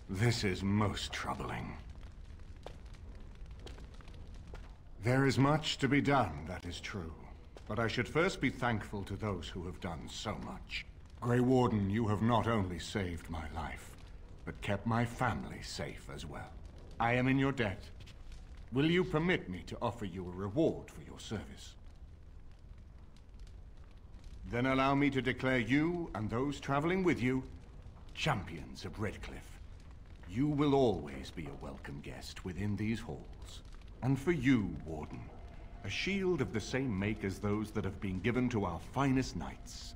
This is most troubling. There is much to be done, that is true. But I should first be thankful to those who have done so much. Grey Warden, you have not only saved my life, but kept my family safe as well. I am in your debt. Will you permit me to offer you a reward for your service? Then allow me to declare you and those traveling with you champions of Redcliffe. You will always be a welcome guest within these halls. And for you, Warden, a shield of the same make as those that have been given to our finest knights.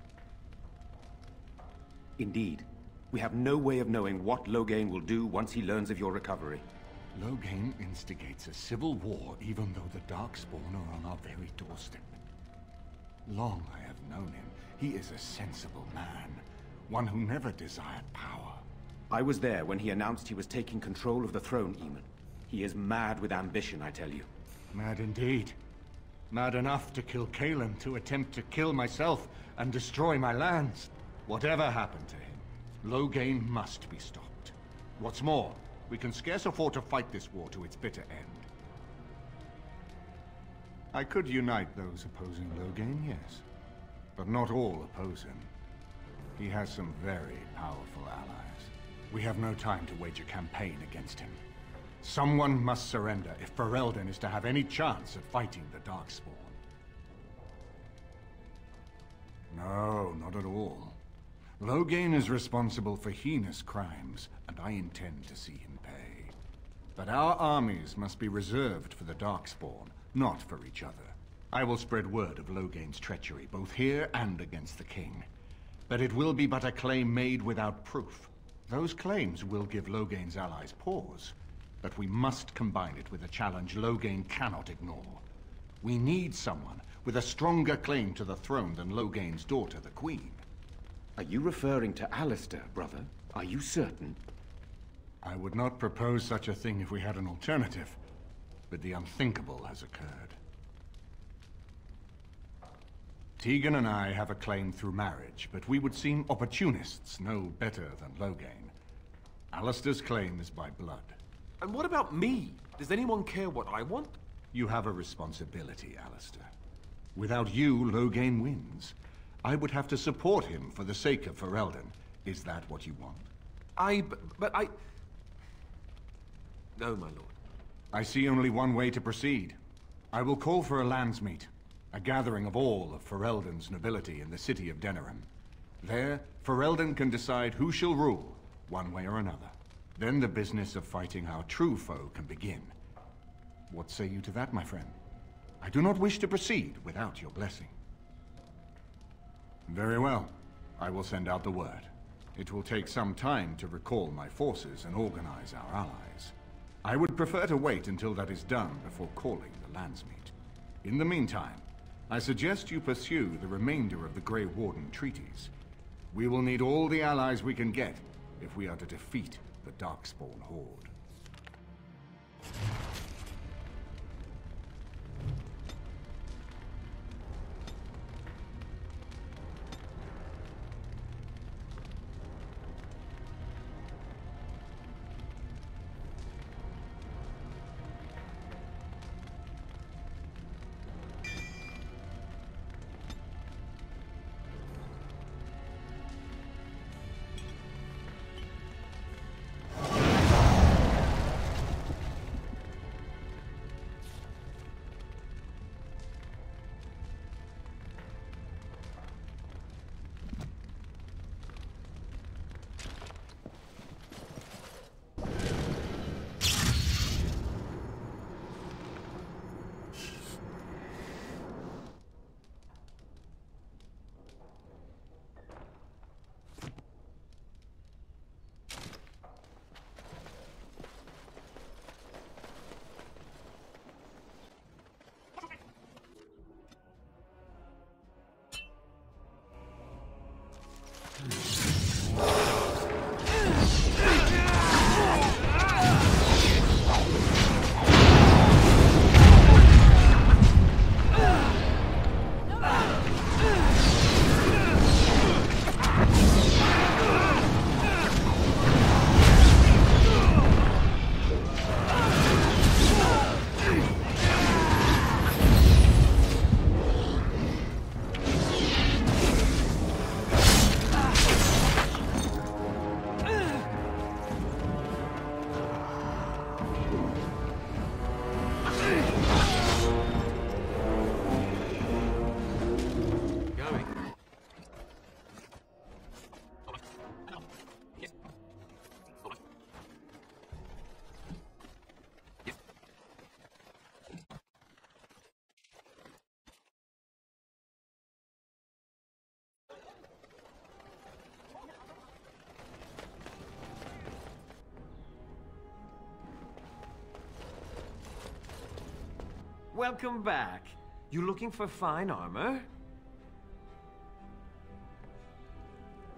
Indeed. We have no way of knowing what Loghain will do once he learns of your recovery. Loghain instigates a civil war even though the Darkspawn are on our very doorstep. Long I have known him. He is a sensible man, one who never desired power. I was there when he announced he was taking control of the throne, Eamon. He is mad with ambition, I tell you. Mad indeed. Mad enough to kill Cailan, to attempt to kill myself and destroy my lands. Whatever happened to him, Loghain must be stopped. What's more, we can scarce afford to fight this war to its bitter end. I could unite those opposing Loghain, yes. But not all oppose him. He has some very powerful allies. We have no time to wage a campaign against him. Someone must surrender if Ferelden is to have any chance of fighting the Darkspawn. No, not at all. Loghain is responsible for heinous crimes, and I intend to see him pay. But our armies must be reserved for the Darkspawn, not for each other. I will spread word of Loghain's treachery, both here and against the King. But it will be but a claim made without proof. Those claims will give Loghain's allies pause, but we must combine it with a challenge Loghain cannot ignore. We need someone with a stronger claim to the throne than Loghain's daughter, the Queen. Are you referring to Alistair, brother? Are you certain? I would not propose such a thing if we had an alternative, but the unthinkable has occurred. Tegan and I have a claim through marriage, but we would seem opportunists no better than Loghain. Alistair's claim is by blood. And what about me? Does anyone care what I want? You have a responsibility, Alistair. Without you, Loghain wins. I would have to support him for the sake of Ferelden. Is that what you want? But I... No, my lord. I see only one way to proceed. I will call for a Landsmeet, a gathering of all of Ferelden's nobility in the city of Denerim. There, Ferelden can decide who shall rule, one way or another. Then the business of fighting our true foe can begin. What say you to that, my friend? I do not wish to proceed without your blessing. Very well. I will send out the word. It will take some time to recall my forces and organize our allies. I would prefer to wait until that is done before calling the Landsmeet. In the meantime, I suggest you pursue the remainder of the Grey Warden treaties. We will need all the allies we can get if we are to defeat the Darkspawn horde. Welcome back. You looking for fine armor?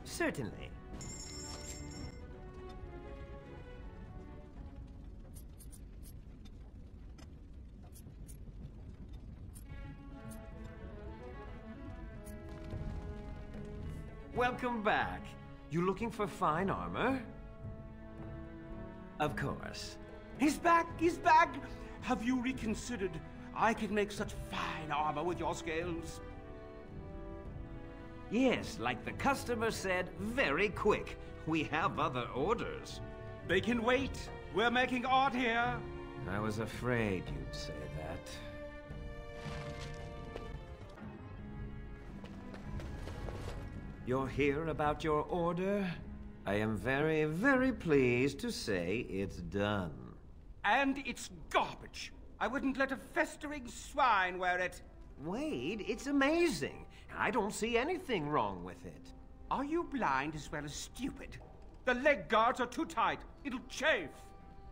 Certainly. Welcome back. You looking for fine armor? Of course. He's back! He's back! Have you reconsidered? I can make such fine armor with your scales. Yes, like the customer said, very quick. We have other orders. They can wait. We're making art here. I was afraid you'd say that. You're here about your order? I am very, very pleased to say it's done. And it's garbage. I wouldn't let a festering swine wear it. Wade, it's amazing. I don't see anything wrong with it. Are you blind as well as stupid? The leg guards are too tight. It'll chafe.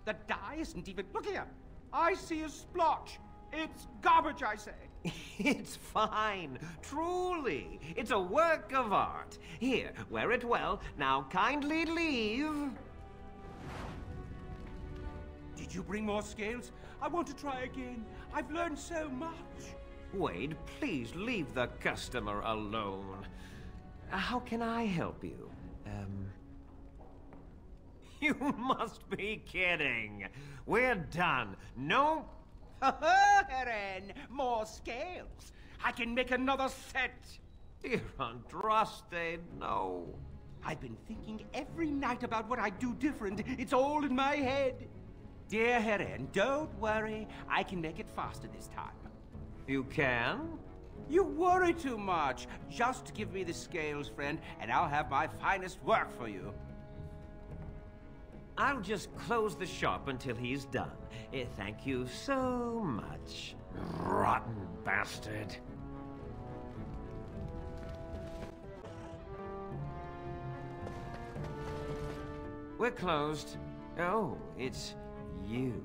The dye isn't even... Look here. I see a splotch. It's garbage, I say. It's fine. Truly. It's a work of art. Here, wear it well. Now kindly leave. Did you bring more scales? I want to try again. I've learned so much. Wade, please leave the customer alone. How can I help you? You must be kidding. We're done. No... Heren, more scales. I can make another set. Dear Andraste, no. I've been thinking every night about what I'd do different. It's all in my head. Dear Heren, don't worry. I can make it faster this time. You can? You worry too much. Just give me the scales, friend, and I'll have my finest work for you. I'll just close the shop until he's done. Thank you so much. Rotten bastard. We're closed. Oh, it's you.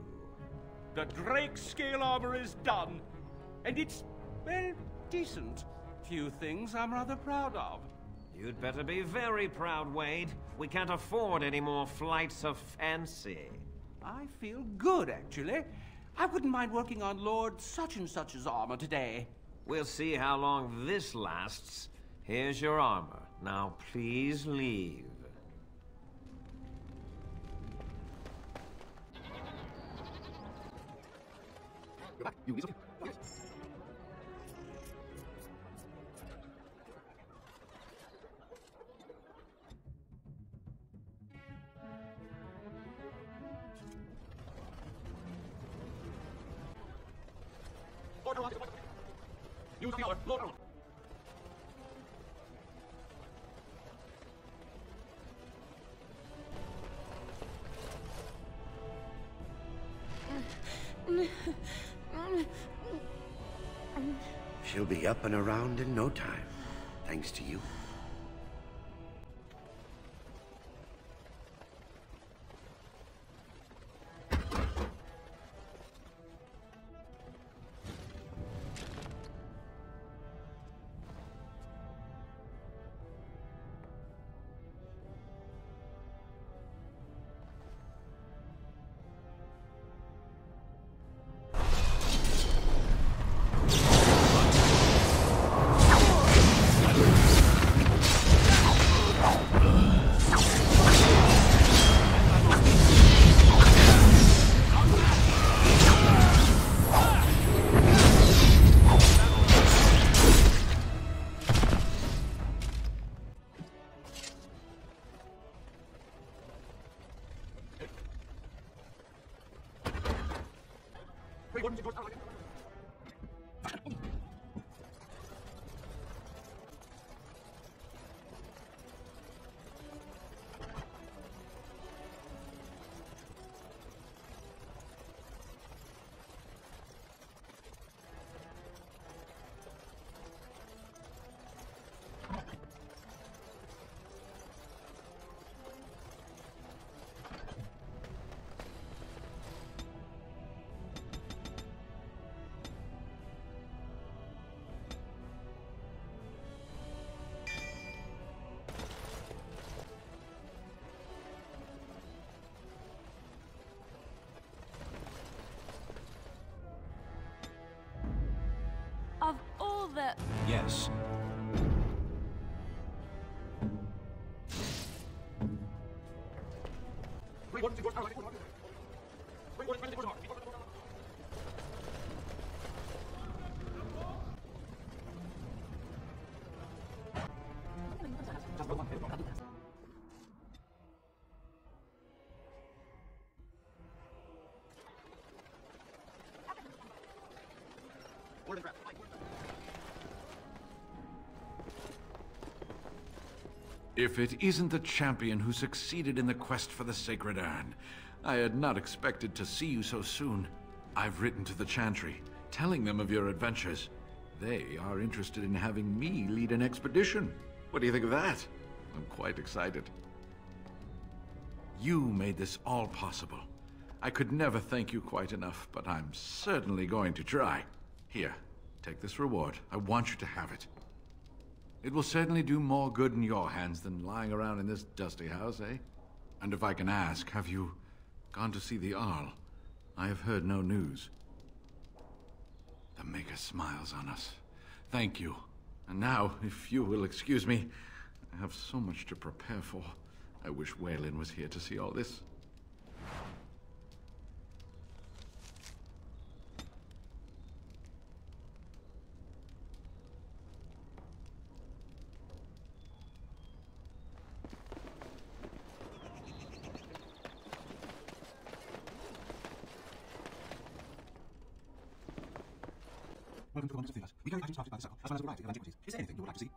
The Drake scale armor is done. And it's, well, decent. Few things I'm rather proud of. You'd better be very proud, Wade. We can't afford any more flights of fancy. I feel good, actually. I wouldn't mind working on Lord such-and-such's armor today. We'll see how long this lasts. Here's your armor. Now please leave. She'll be up and around in no time, thanks to you. that... Yes. If it isn't the champion who succeeded in the quest for the Sacred Urn, I had not expected to see you so soon. I've written to the Chantry, telling them of your adventures. They are interested in having me lead an expedition. What do you think of that? I'm quite excited. You made this all possible. I could never thank you quite enough, but I'm certainly going to try. Here, take this reward. I want you to have it. It will certainly do more good in your hands than lying around in this dusty house, eh? And if I can ask, have you gone to see the Arl? I have heard no news. The Maker smiles on us. Thank you. And now, if you will excuse me, I have so much to prepare for. I wish Waylon was here to see all this. Welcome to the Wonders of Theos. We carry items crafted by the Circle, as well as a variety of antiquities. Is there anything you would like to see?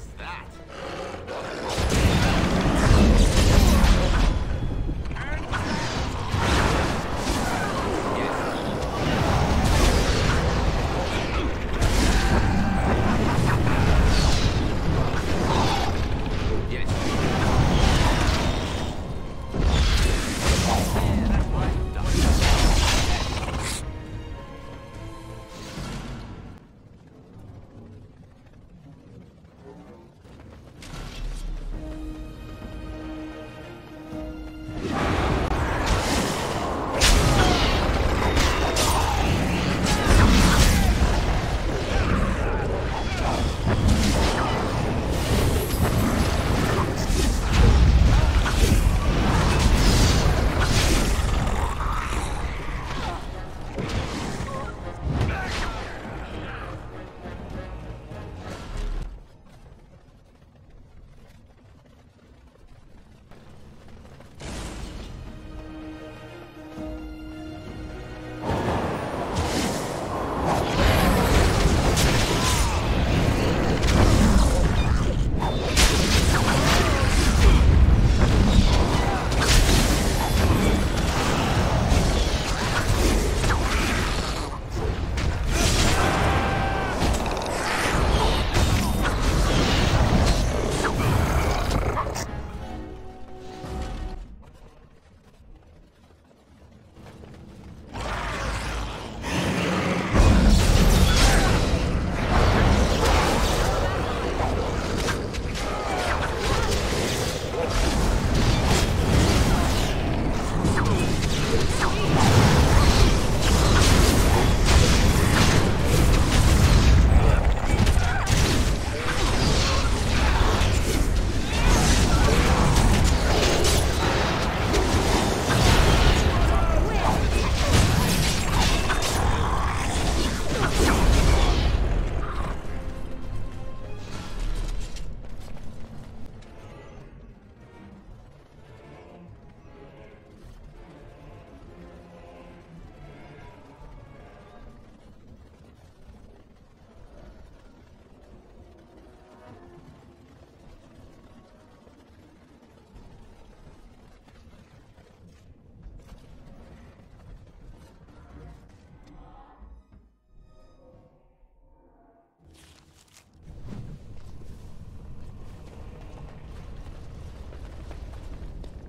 was that?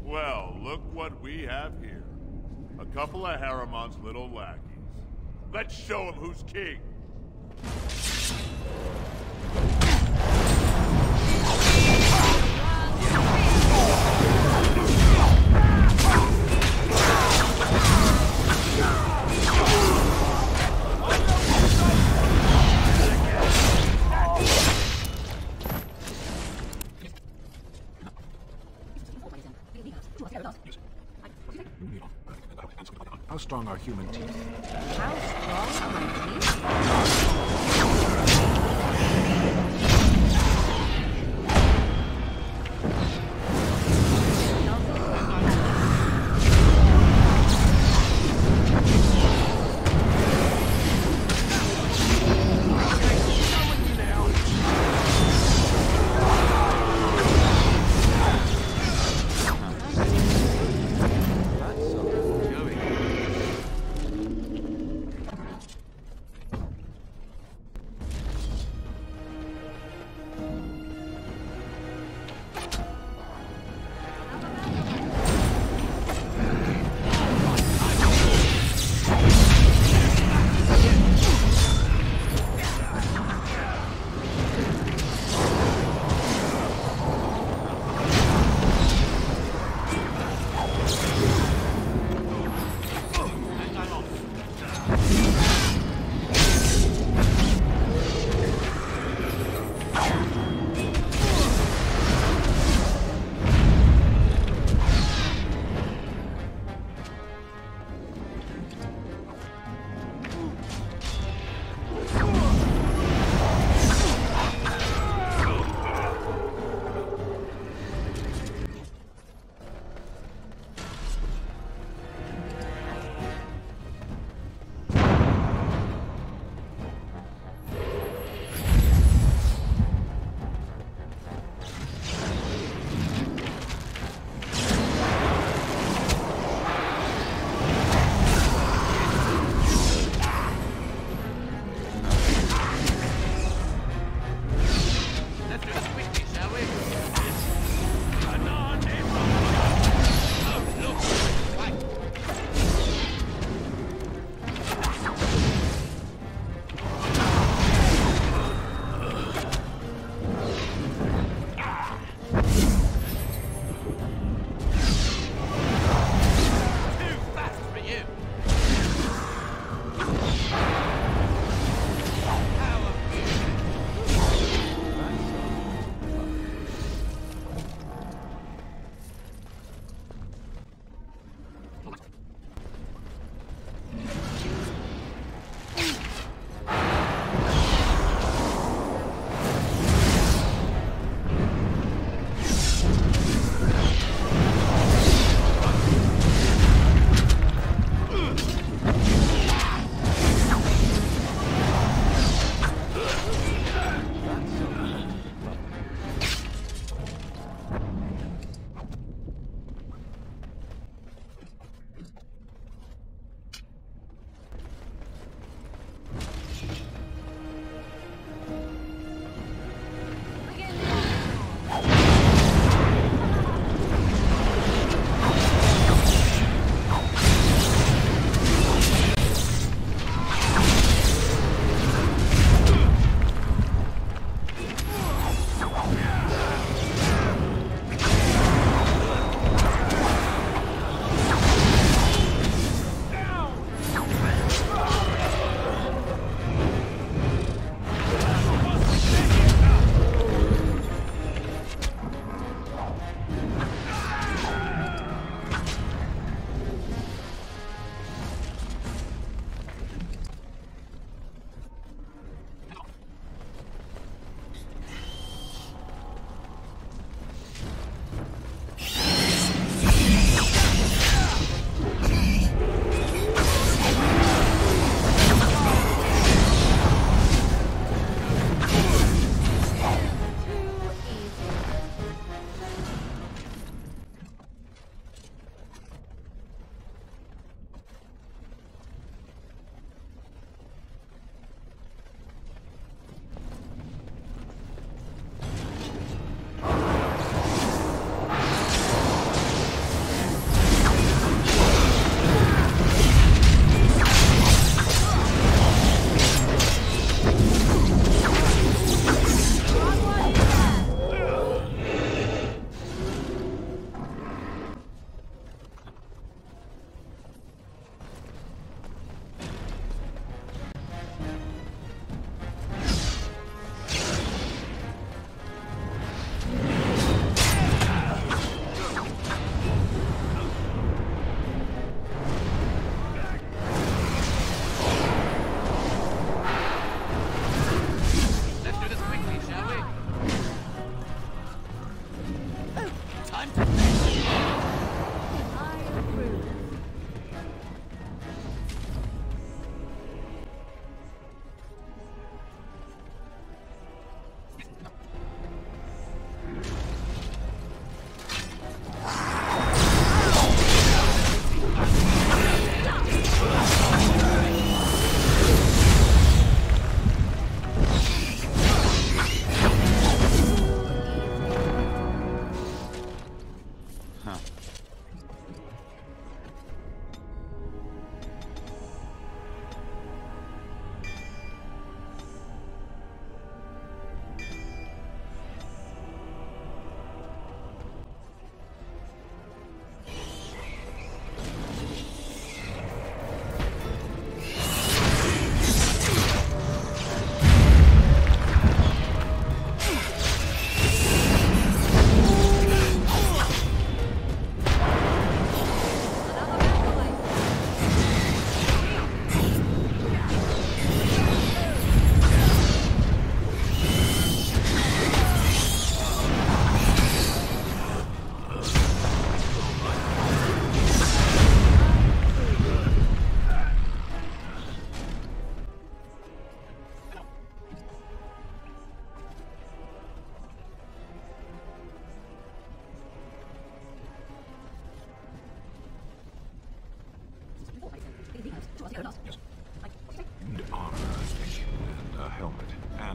Well, look what we have here. A couple of Harriman's little lackeys. Let's show him who's king. How strong are human teeth? How strong are my teeth?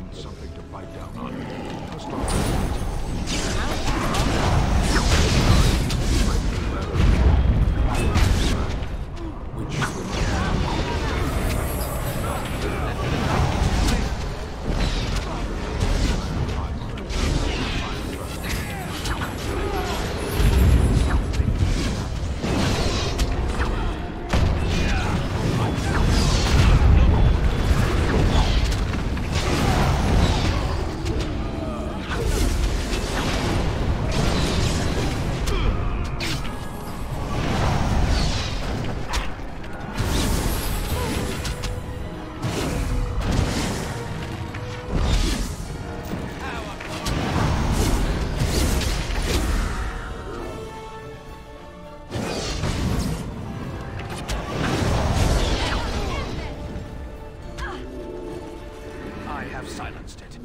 want something to bite down on. How strong? Silenced it.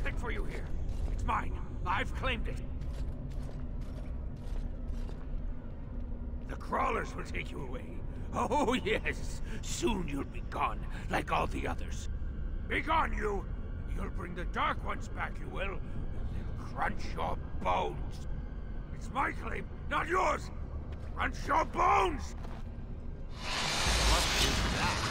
nothing for you here. It's mine. I've claimed it. The crawlers will take you away. Oh, yes. Soon you'll be gone, like all the others. Be gone, you! You'll bring the Dark Ones back, you will. They'll crunch your bones. It's my claim, not yours! Crunch your bones! What is that?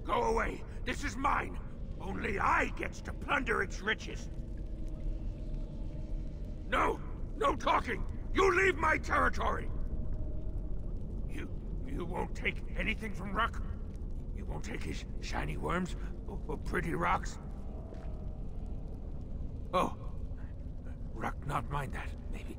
Go away! This is mine! Only I gets to plunder its riches! No! No talking! You leave my territory! You won't take anything from Ruck? You won't take his shiny worms? Or pretty rocks? Oh. Ruck not mind that, maybe.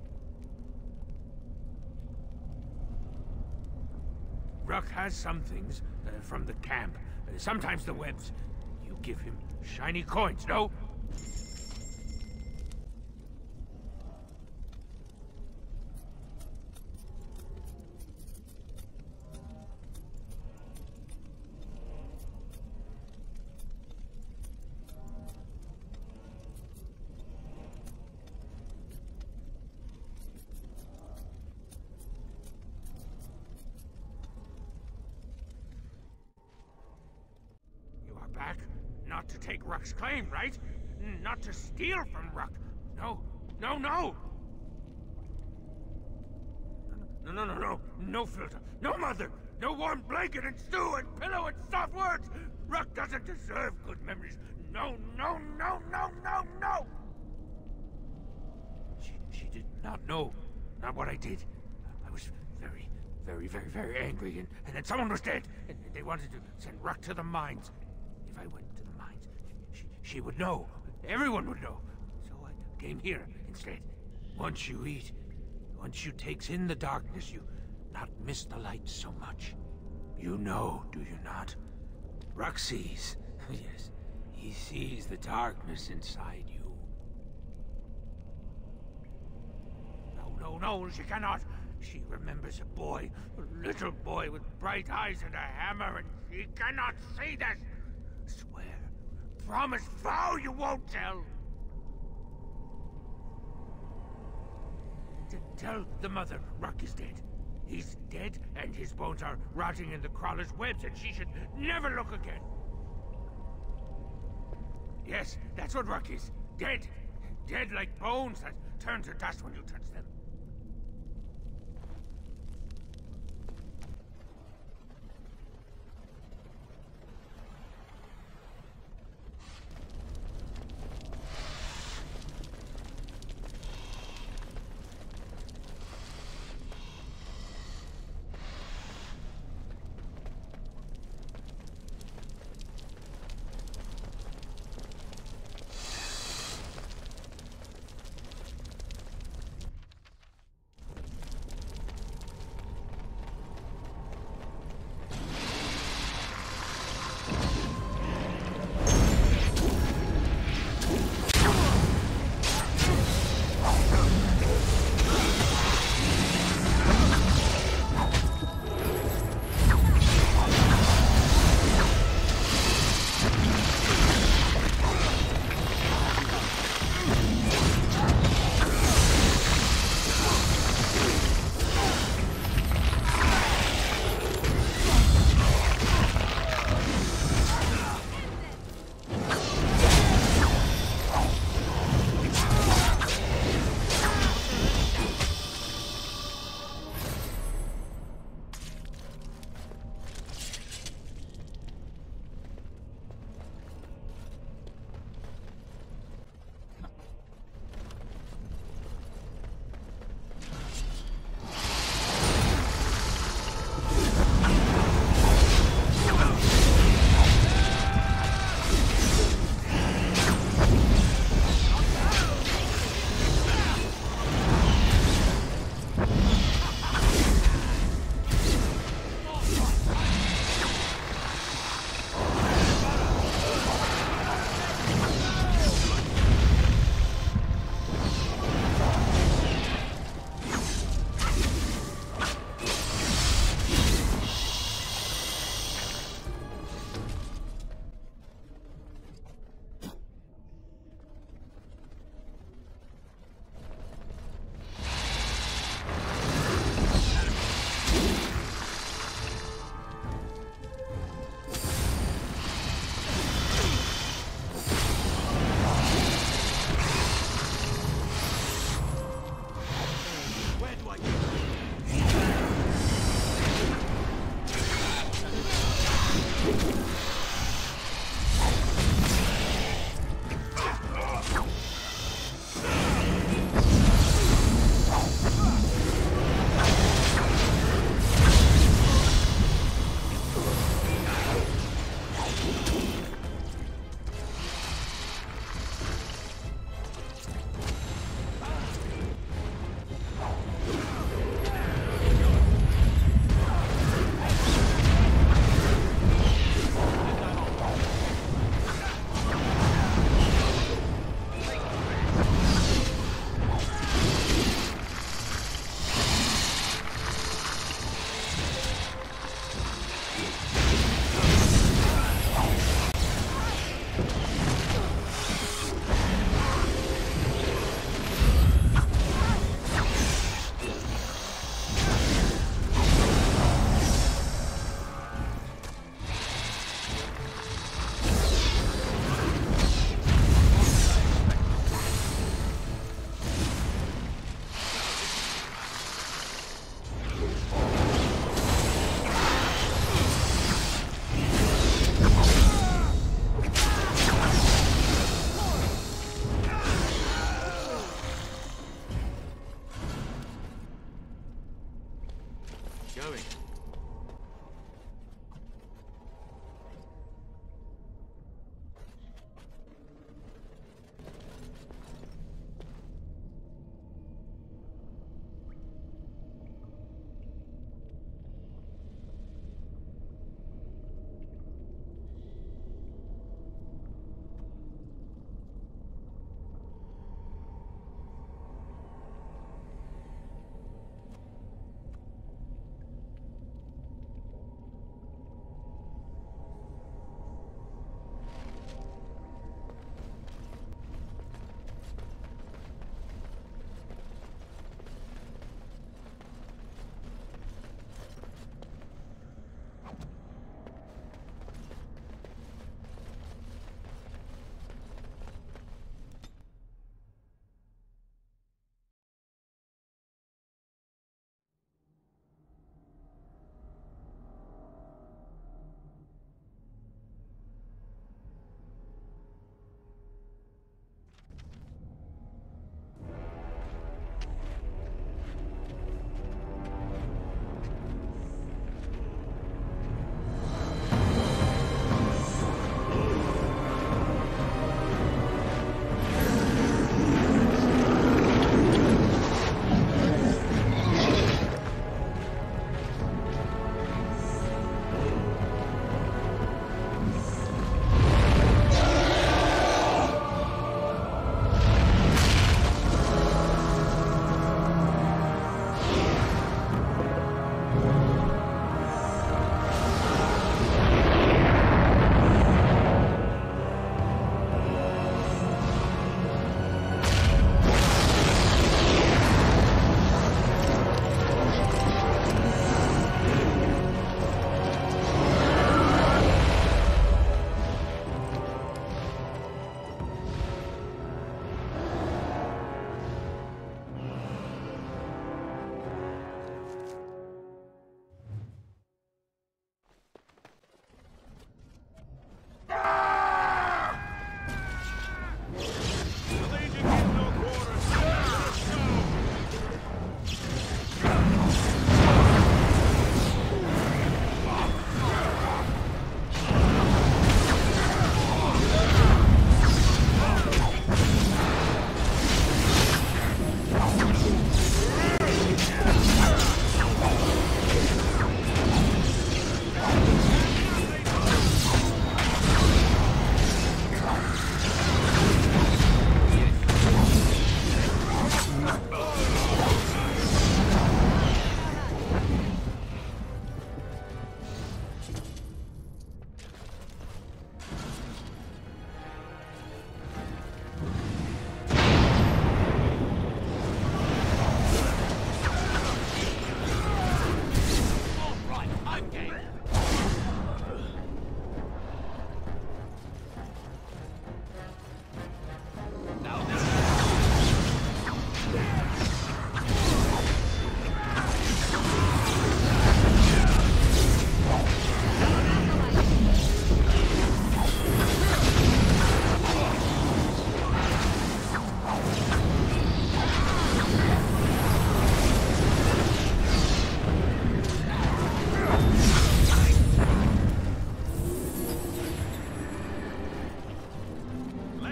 Ruck has some things from the camp. Sometimes the webs. You give him shiny coins, no? Back? Not to take Ruck's claim, right? Not to steal from Ruck. No, no, no! No. No filter. No mother. No warm blanket and stew and pillow and soft words. Ruck doesn't deserve good memories. No. She did not know. Not what I did. I was very angry, and then someone was dead, and they wanted to send Ruck to the mines. If I went to the mines, she would know. Everyone would know. So I came here instead. Once you eat, once you takes in the darkness, you not miss the light so much. You know, do you not? Ruck sees. Yes, he sees the darkness inside you. No, she cannot. She remembers a boy, a little boy with bright eyes and a hammer, and she cannot see this. Swear. Promise, vow you won't tell. Tell the mother Ruck is dead. He's dead, and his bones are rotting in the crawler's webs, and she should never look again. Yes, that's what Ruck is. Dead. Dead like bones that turn to dust when you touch them.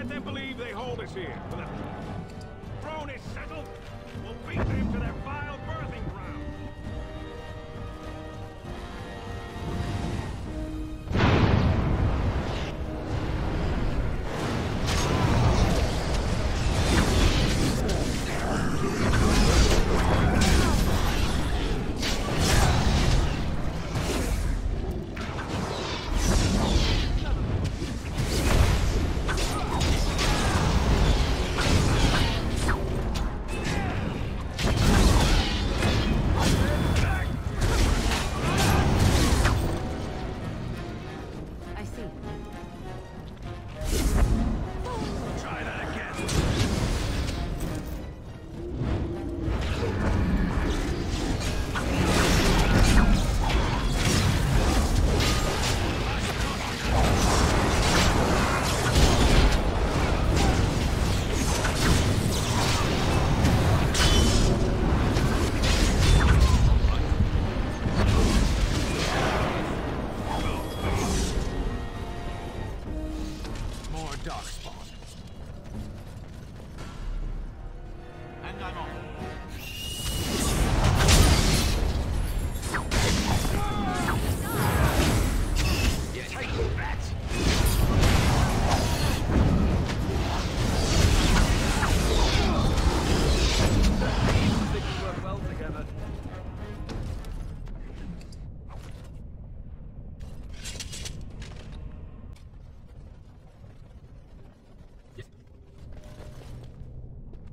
Let them believe they hold us here. When the throne is settled, we'll beat them to their vile birthing ground. I see. Try that again. More darkspawn. And I'm on. Yeah, take that! Think we work well together.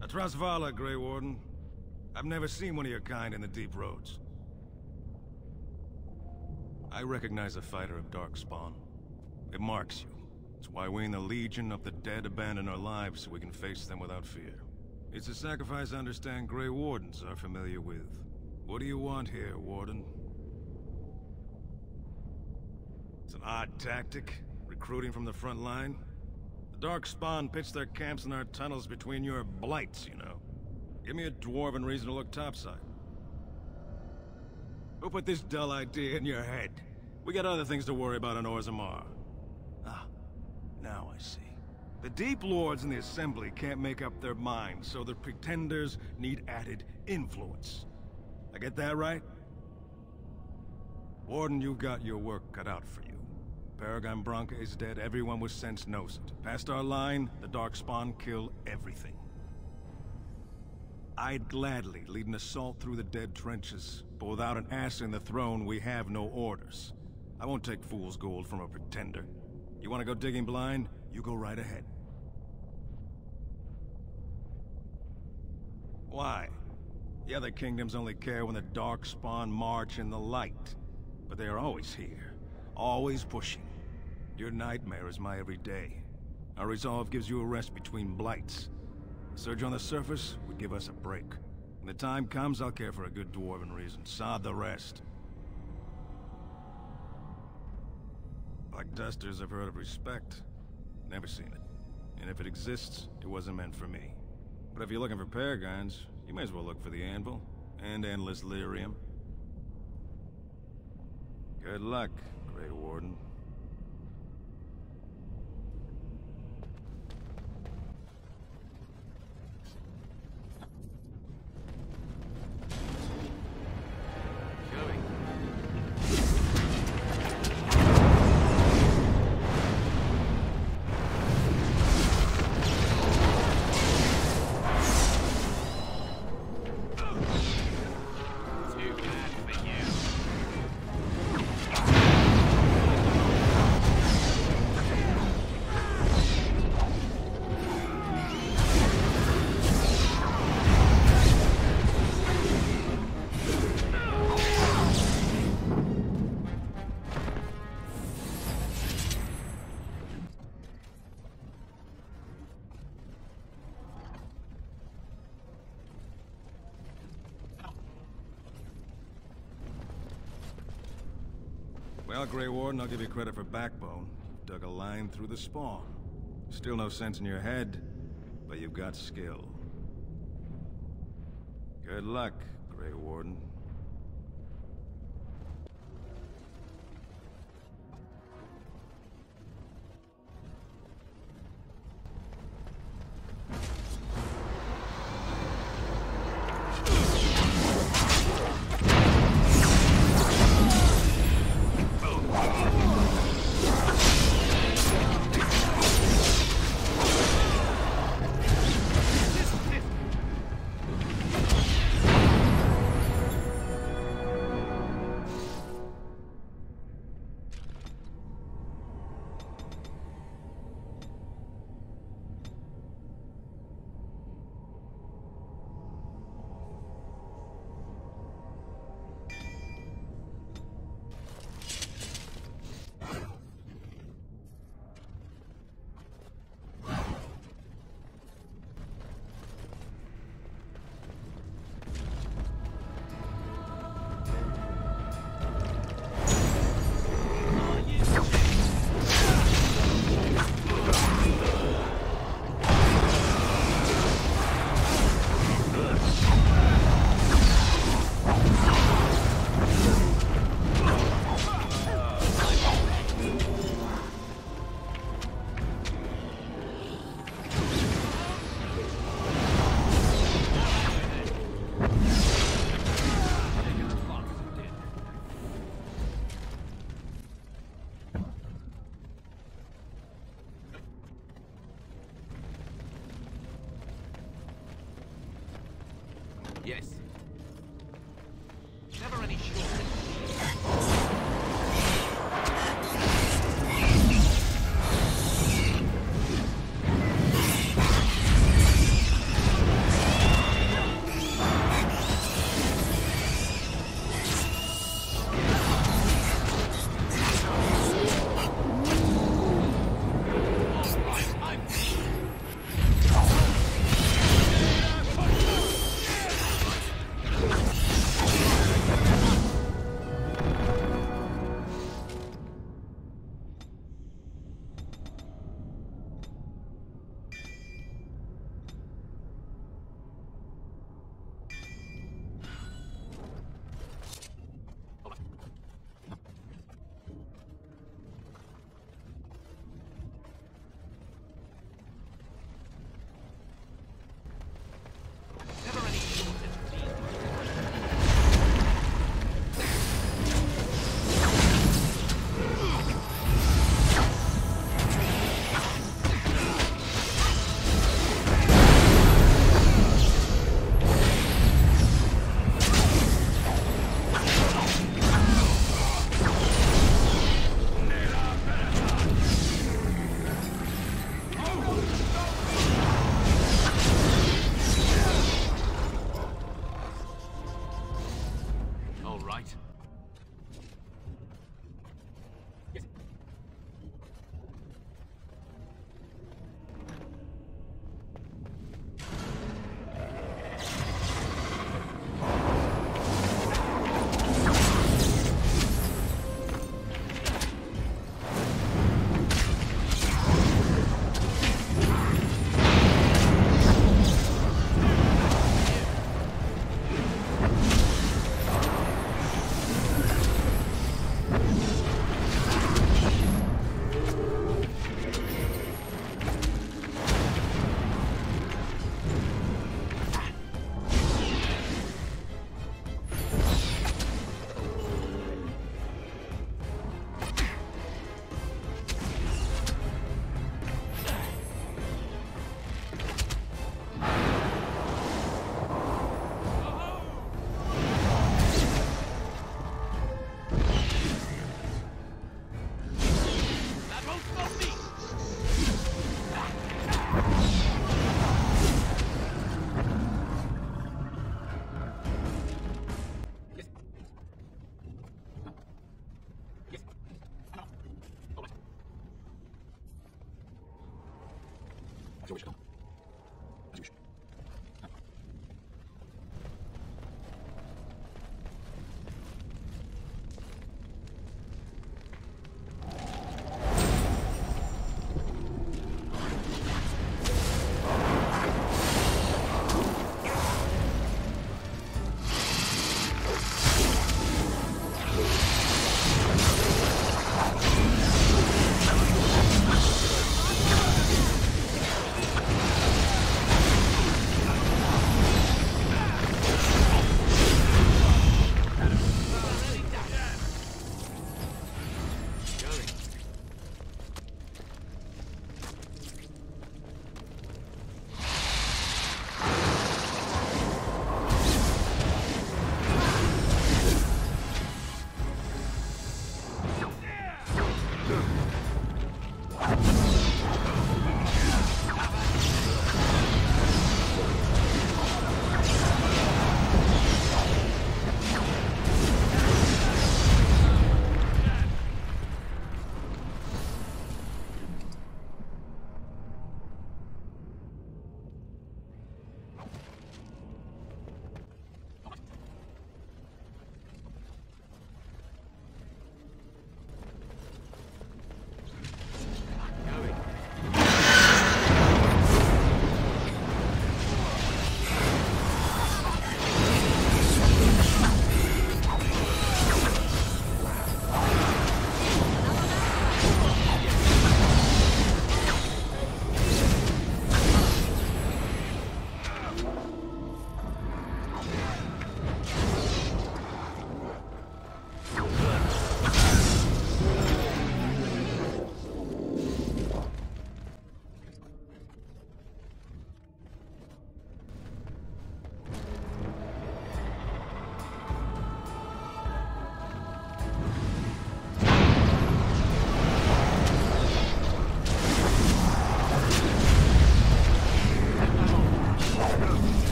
That's Rasvala, Grey Warden. I've never seen one of your kind in the deep roads. I recognize a fighter of Darkspawn. It marks you. It's why we in the Legion of the Dead abandon our lives so we can face them without fear. It's a sacrifice I understand Grey Wardens are familiar with. What do you want here, Warden? It's an odd tactic, recruiting from the front line. The Darkspawn pitch their camps in our tunnels between your blights, you know. Give me a dwarven reason to look topside. Who put this dull idea in your head? We got other things to worry about on Orzammar. Ah, now I see. The Deep Lords in the Assembly can't make up their minds, so the Pretenders need added influence. I get that right? Warden, you've got your work cut out for you. Paragon Branka is dead, everyone with sense knows it. Past our line, the Darkspawn kill everything. I'd gladly lead an assault through the dead trenches, but without an ass in the throne, we have no orders. I won't take fool's gold from a pretender. You want to go digging blind? You go right ahead. Why? The other kingdoms only care when the Darkspawn march in the light. But they are always here, always pushing. Your nightmare is my everyday. Our resolve gives you a rest between blights. A surge on the surface would give us a break. When the time comes, I'll care for a good dwarven reason. Sod the rest. Black Dusters I've heard of respect. Never seen it. And if it exists, it wasn't meant for me. But if you're looking for paragons, you may as well look for the Anvil and Endless Lyrium. Good luck, Grey Warden. Well, Grey Warden, I'll give you credit for backbone. You've dug a line through the spawn. Still no sense in your head, but you've got skill. Good luck, Grey Warden. Yes. Never any shortage. Never any shortage of these. All right. Yes. That won't stop me! Yes. Yes. All right. As you wish, Tom. As you wish.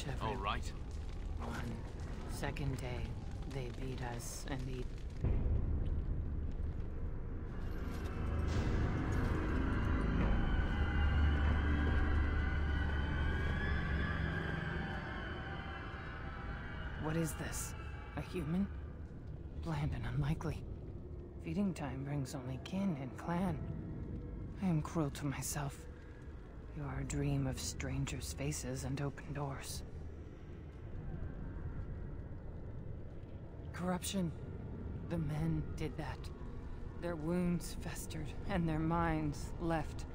every... All right. On second day, they beat us and the... What is this? A human? Bland and unlikely. Feeding time brings only kin and clan. I am cruel to myself. You are a dream of strangers' faces and open doors. Corruption. The men did that. Their wounds festered, and their minds left.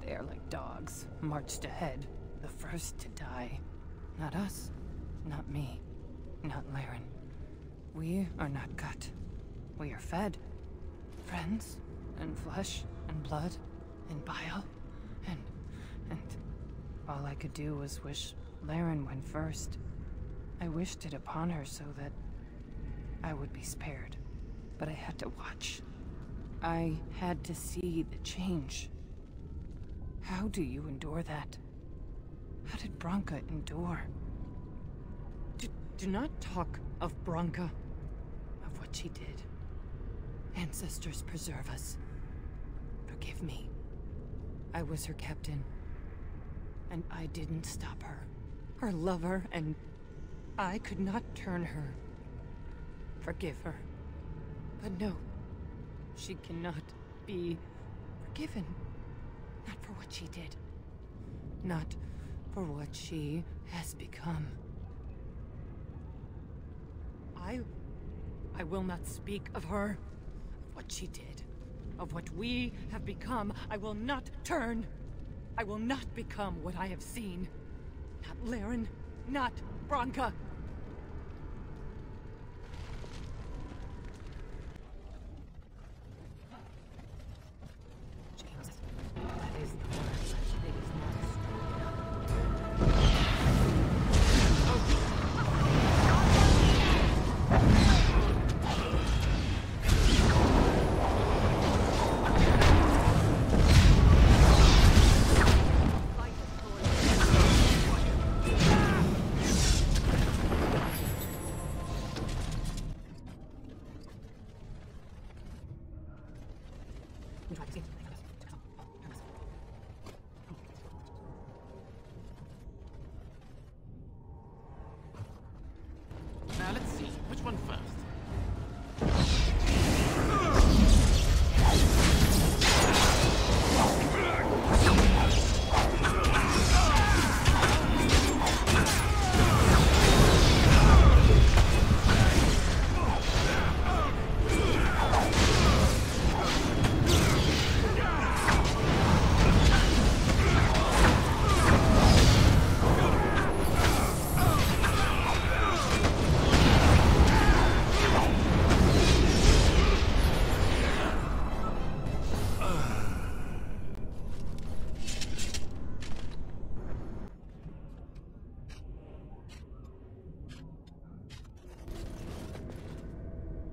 They are like dogs, marched ahead, the first to die. Not us, not me, not Laren. We are not cut. We are fed. Friends, and flesh, and blood, and bile, and all I could do was wish Laren went first. I wished it upon her so that I would be spared. But I had to watch. I had to see the change. How do you endure that? How did Branka endure? Do not talk of Branka, of what she did. Ancestors preserve us. Forgive me. I was her captain. And I didn't stop her. Her lover, and I could not turn her. Forgive her. But no, she cannot be forgiven. Not for what she did. Not for what she has become. I will not speak of her, of what she did, of what we have become. I will not turn. I will not become what I have seen. Not Laren, not Branka. James, that is the word. It is not strong enough. Now let's see, which one first?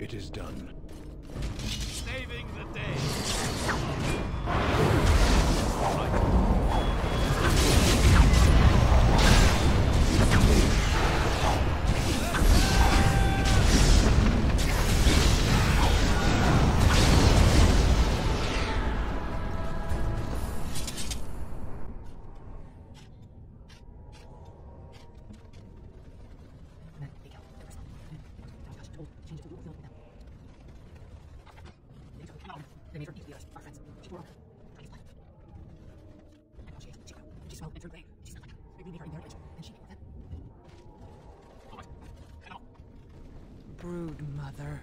It is done. Saving the day. Brood mother.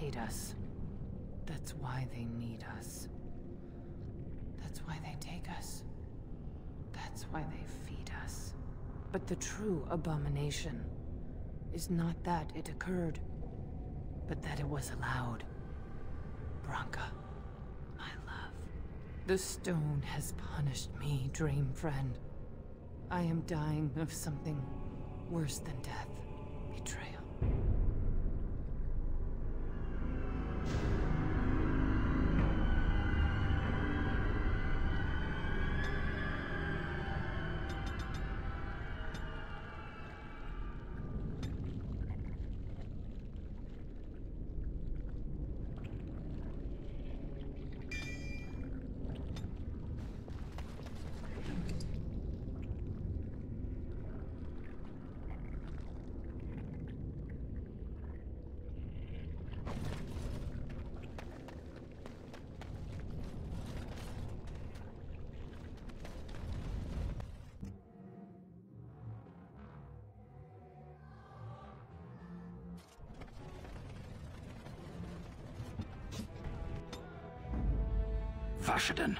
hate us. That's why they need us. That's why they take us. That's why they feed us. But the true abomination is not that it occurred, but that it was allowed. Branka, my love. The stone has punished me, dream friend. I am dying of something worse than death. Betrayal. Vashaden.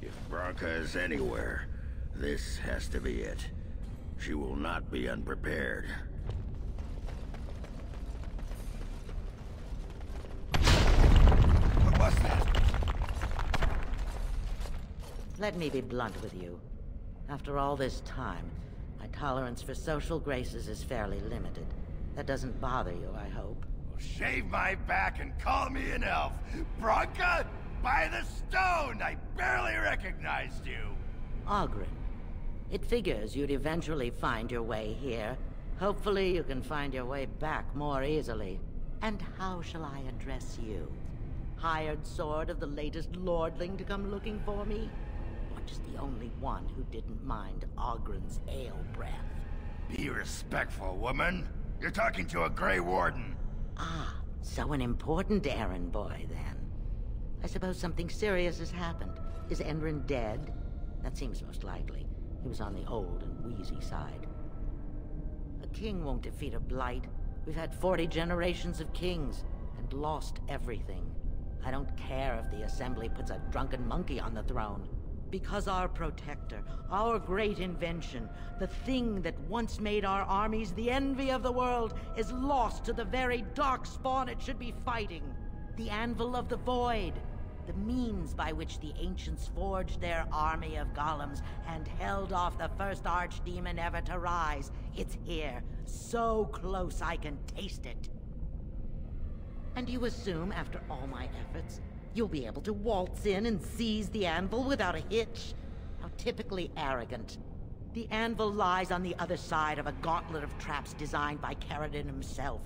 If Branka is anywhere, this has to be it. She will not be unprepared. What was that? Let me be blunt with you. After all this time, my tolerance for social graces is fairly limited. That doesn't bother you, I hope. Well, shave my back and call me an elf. Branka, by the stone! I barely recognized you. Ogren. It figures you'd eventually find your way here. Hopefully you can find your way back more easily. And how shall I address you? Hired sword of the latest lordling to come looking for me? Or just the only one who didn't mind Ogren's ale breath? Be respectful, woman. You're talking to a Grey Warden. Ah, so an important errand boy, then. I suppose something serious has happened. Is Endrin dead? That seems most likely. He was on the old and wheezy side. A king won't defeat a blight. We've had 40 generations of kings, and lost everything. I don't care if the Assembly puts a drunken monkey on the throne. Because our protector, our great invention, the thing that once made our armies the envy of the world, is lost to the very dark spawn it should be fighting. The Anvil of the Void. The means by which the ancients forged their army of golems and held off the first archdemon ever to rise. It's here, so close I can taste it. And you assume, after all my efforts, you'll be able to waltz in and seize the anvil without a hitch? How typically arrogant. The anvil lies on the other side of a gauntlet of traps designed by Paragon himself.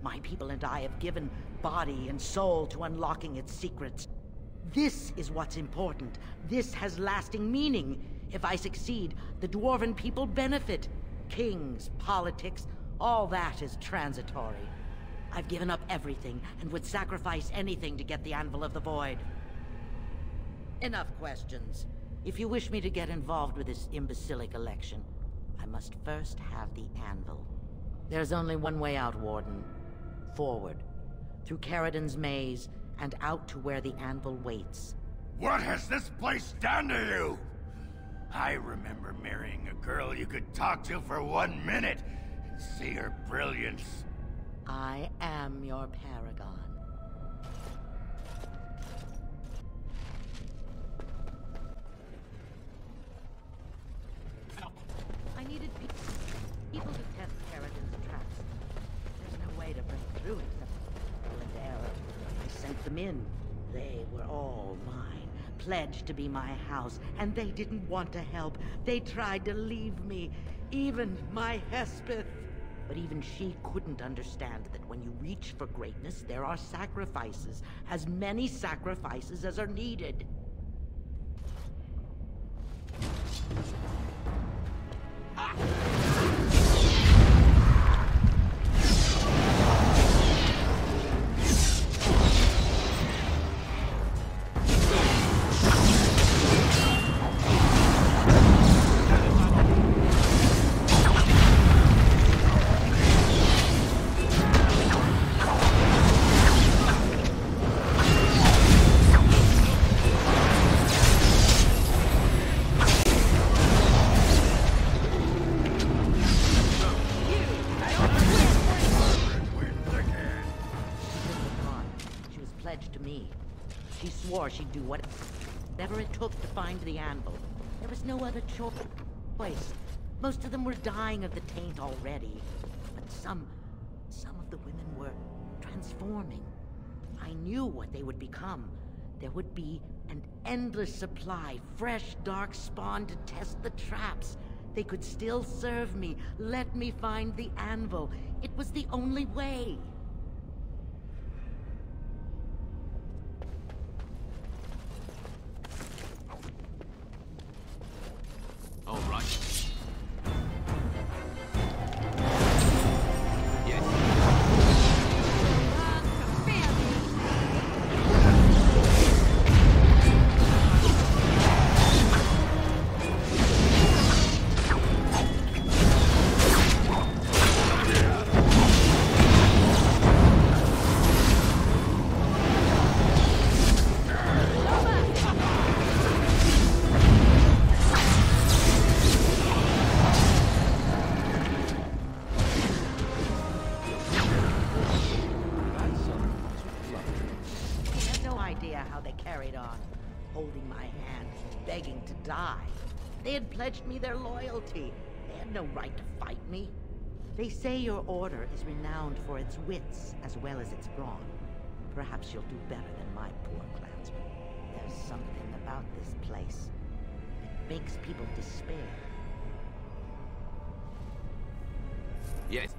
My people and I have given body and soul to unlocking its secrets. This is what's important. This has lasting meaning. If I succeed, the Dwarven people benefit. Kings, politics, all that is transitory. I've given up everything and would sacrifice anything to get the Anvil of the Void. Enough questions. If you wish me to get involved with this imbecilic election, I must first have the Anvil. There's only one way out, Warden. Forward. Through Caradon's maze, and out to where the Anvil waits. What has this place done to you? I remember marrying a girl you could talk to for 1 minute and see her brilliance. I am your paragon. I needed people to test Paragon's traps. There's no way to break through except for and error. I sent them in. They were all mine, pledged to be my house, and they didn't want to help. They tried to leave me, even my Hespeth. But even she couldn't understand that when you reach for greatness, there are sacrifices. As many sacrifices as are needed. She'd do whatever it took to find the anvil. There was no other choice. Most of them were dying of the taint already. But some of the women were transforming. I knew what they would become. There would be an endless supply, fresh dark spawn to test the traps. They could still serve me. Let me find the anvil. It was the only way. All right. Pledged me their loyalty. They had no right to fight me. They say your order is renowned for its wits as well as its brawn. Perhaps you'll do better than my poor clansmen. There's something about this place. It makes people despair. Yes.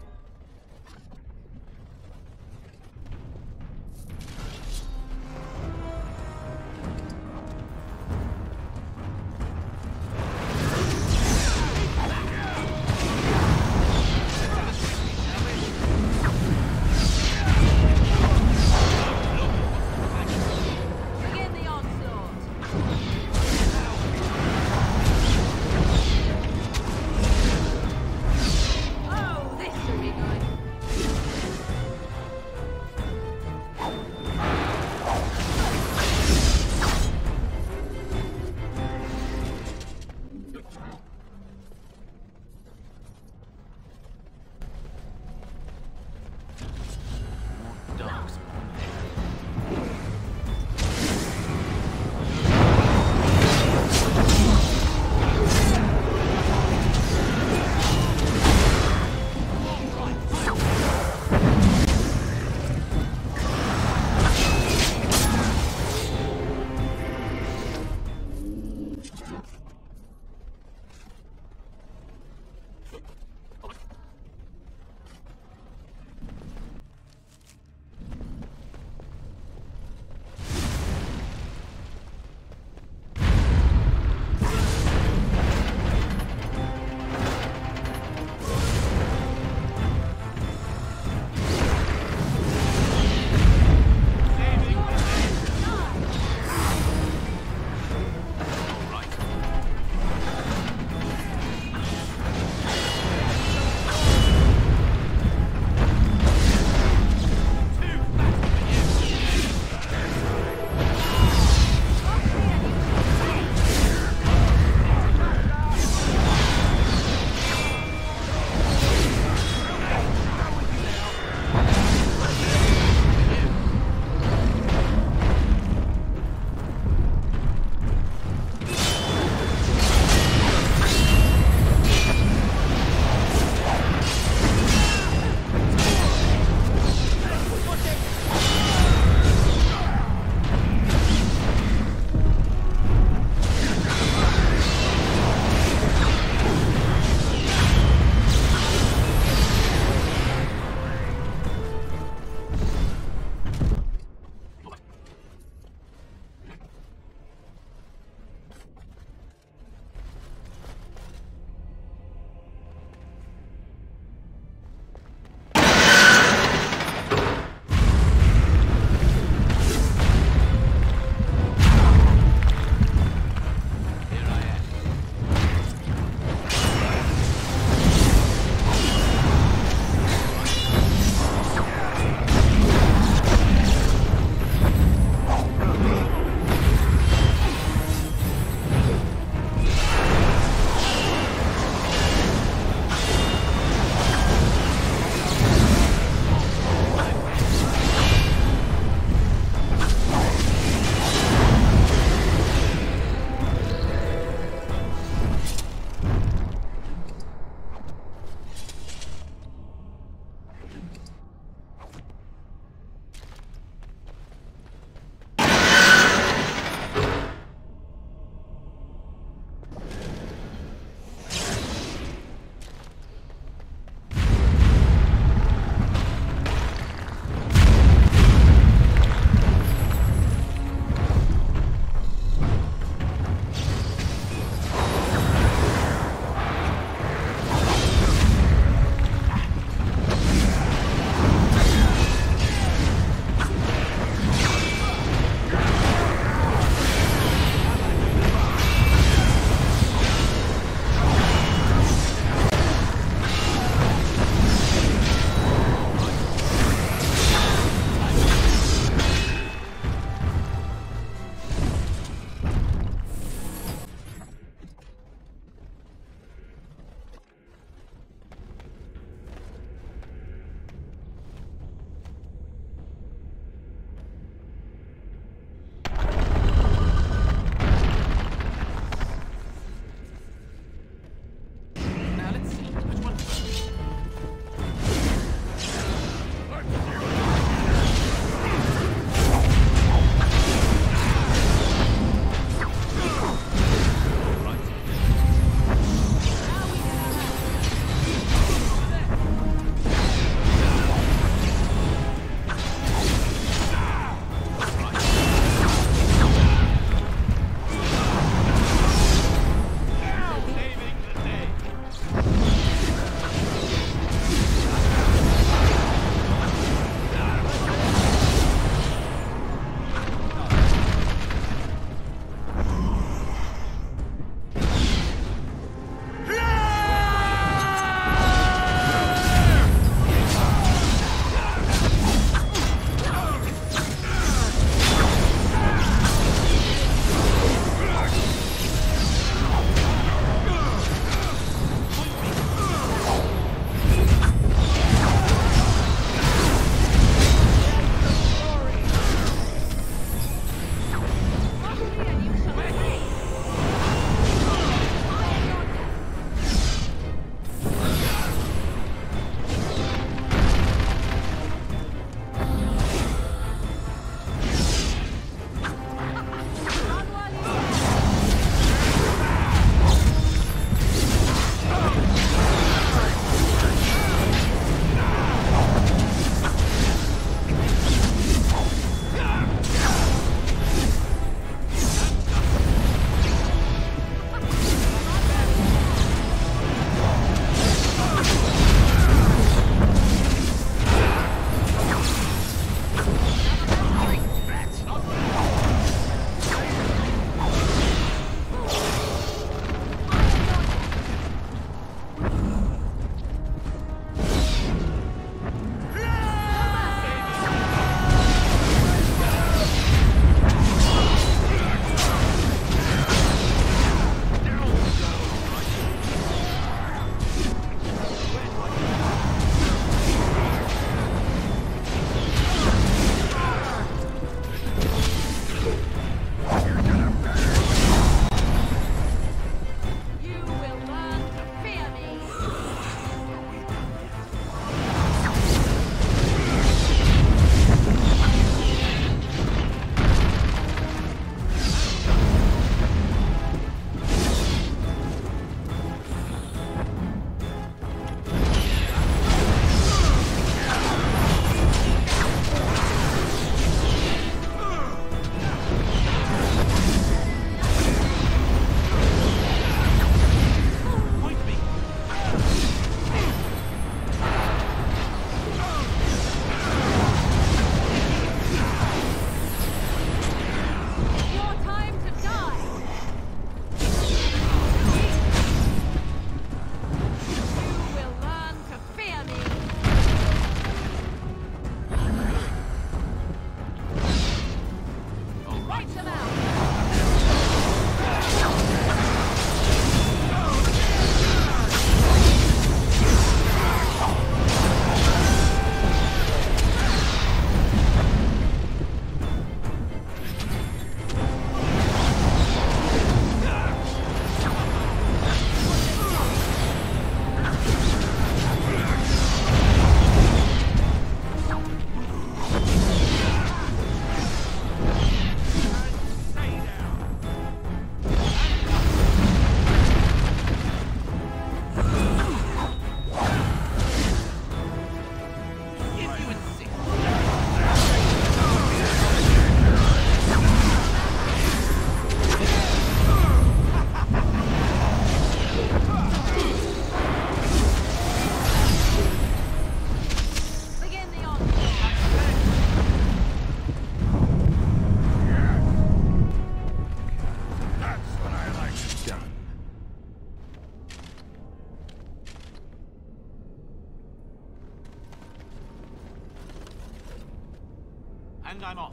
And I'm off.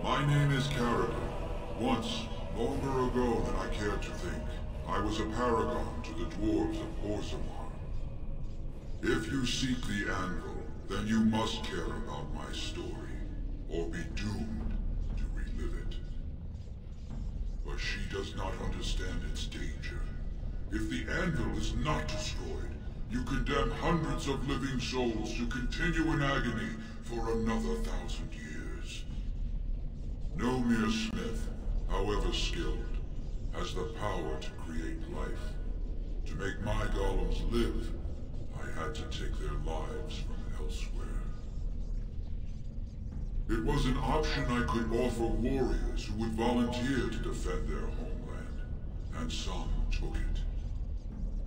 My name is Paragon. Once, longer ago than I care to think, I was a paragon to the dwarves of Orzammar. If you seek the anvil, then you must care about my story, or be doomed to relive it. But she does not understand its danger. If the anvil is not destroyed, you condemn hundreds of living souls to continue in agony for another 1,000 years. No mere smith, however skilled, has the power to create life. To make my golems live, I had to take their lives from elsewhere. It was an option I could offer warriors who would volunteer to defend their homeland, and some took it.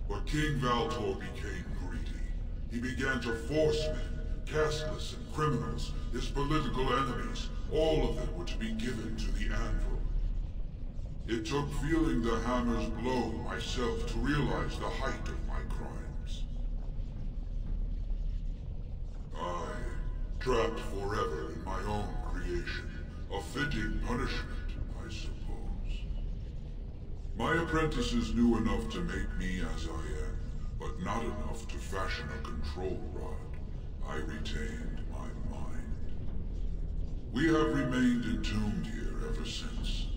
But King Valtor became greedy. He began to force men, casteless and criminals, his political enemies. All of them were to be given to the anvil. It took feeling the hammer's blow myself to realize the height of my crimes. I, trapped forever in my own creation, a fitting punishment, I suppose. My apprentices knew enough to make me as I am, but not enough to fashion a control rod. I retained my mind. We have remained entombed here ever since,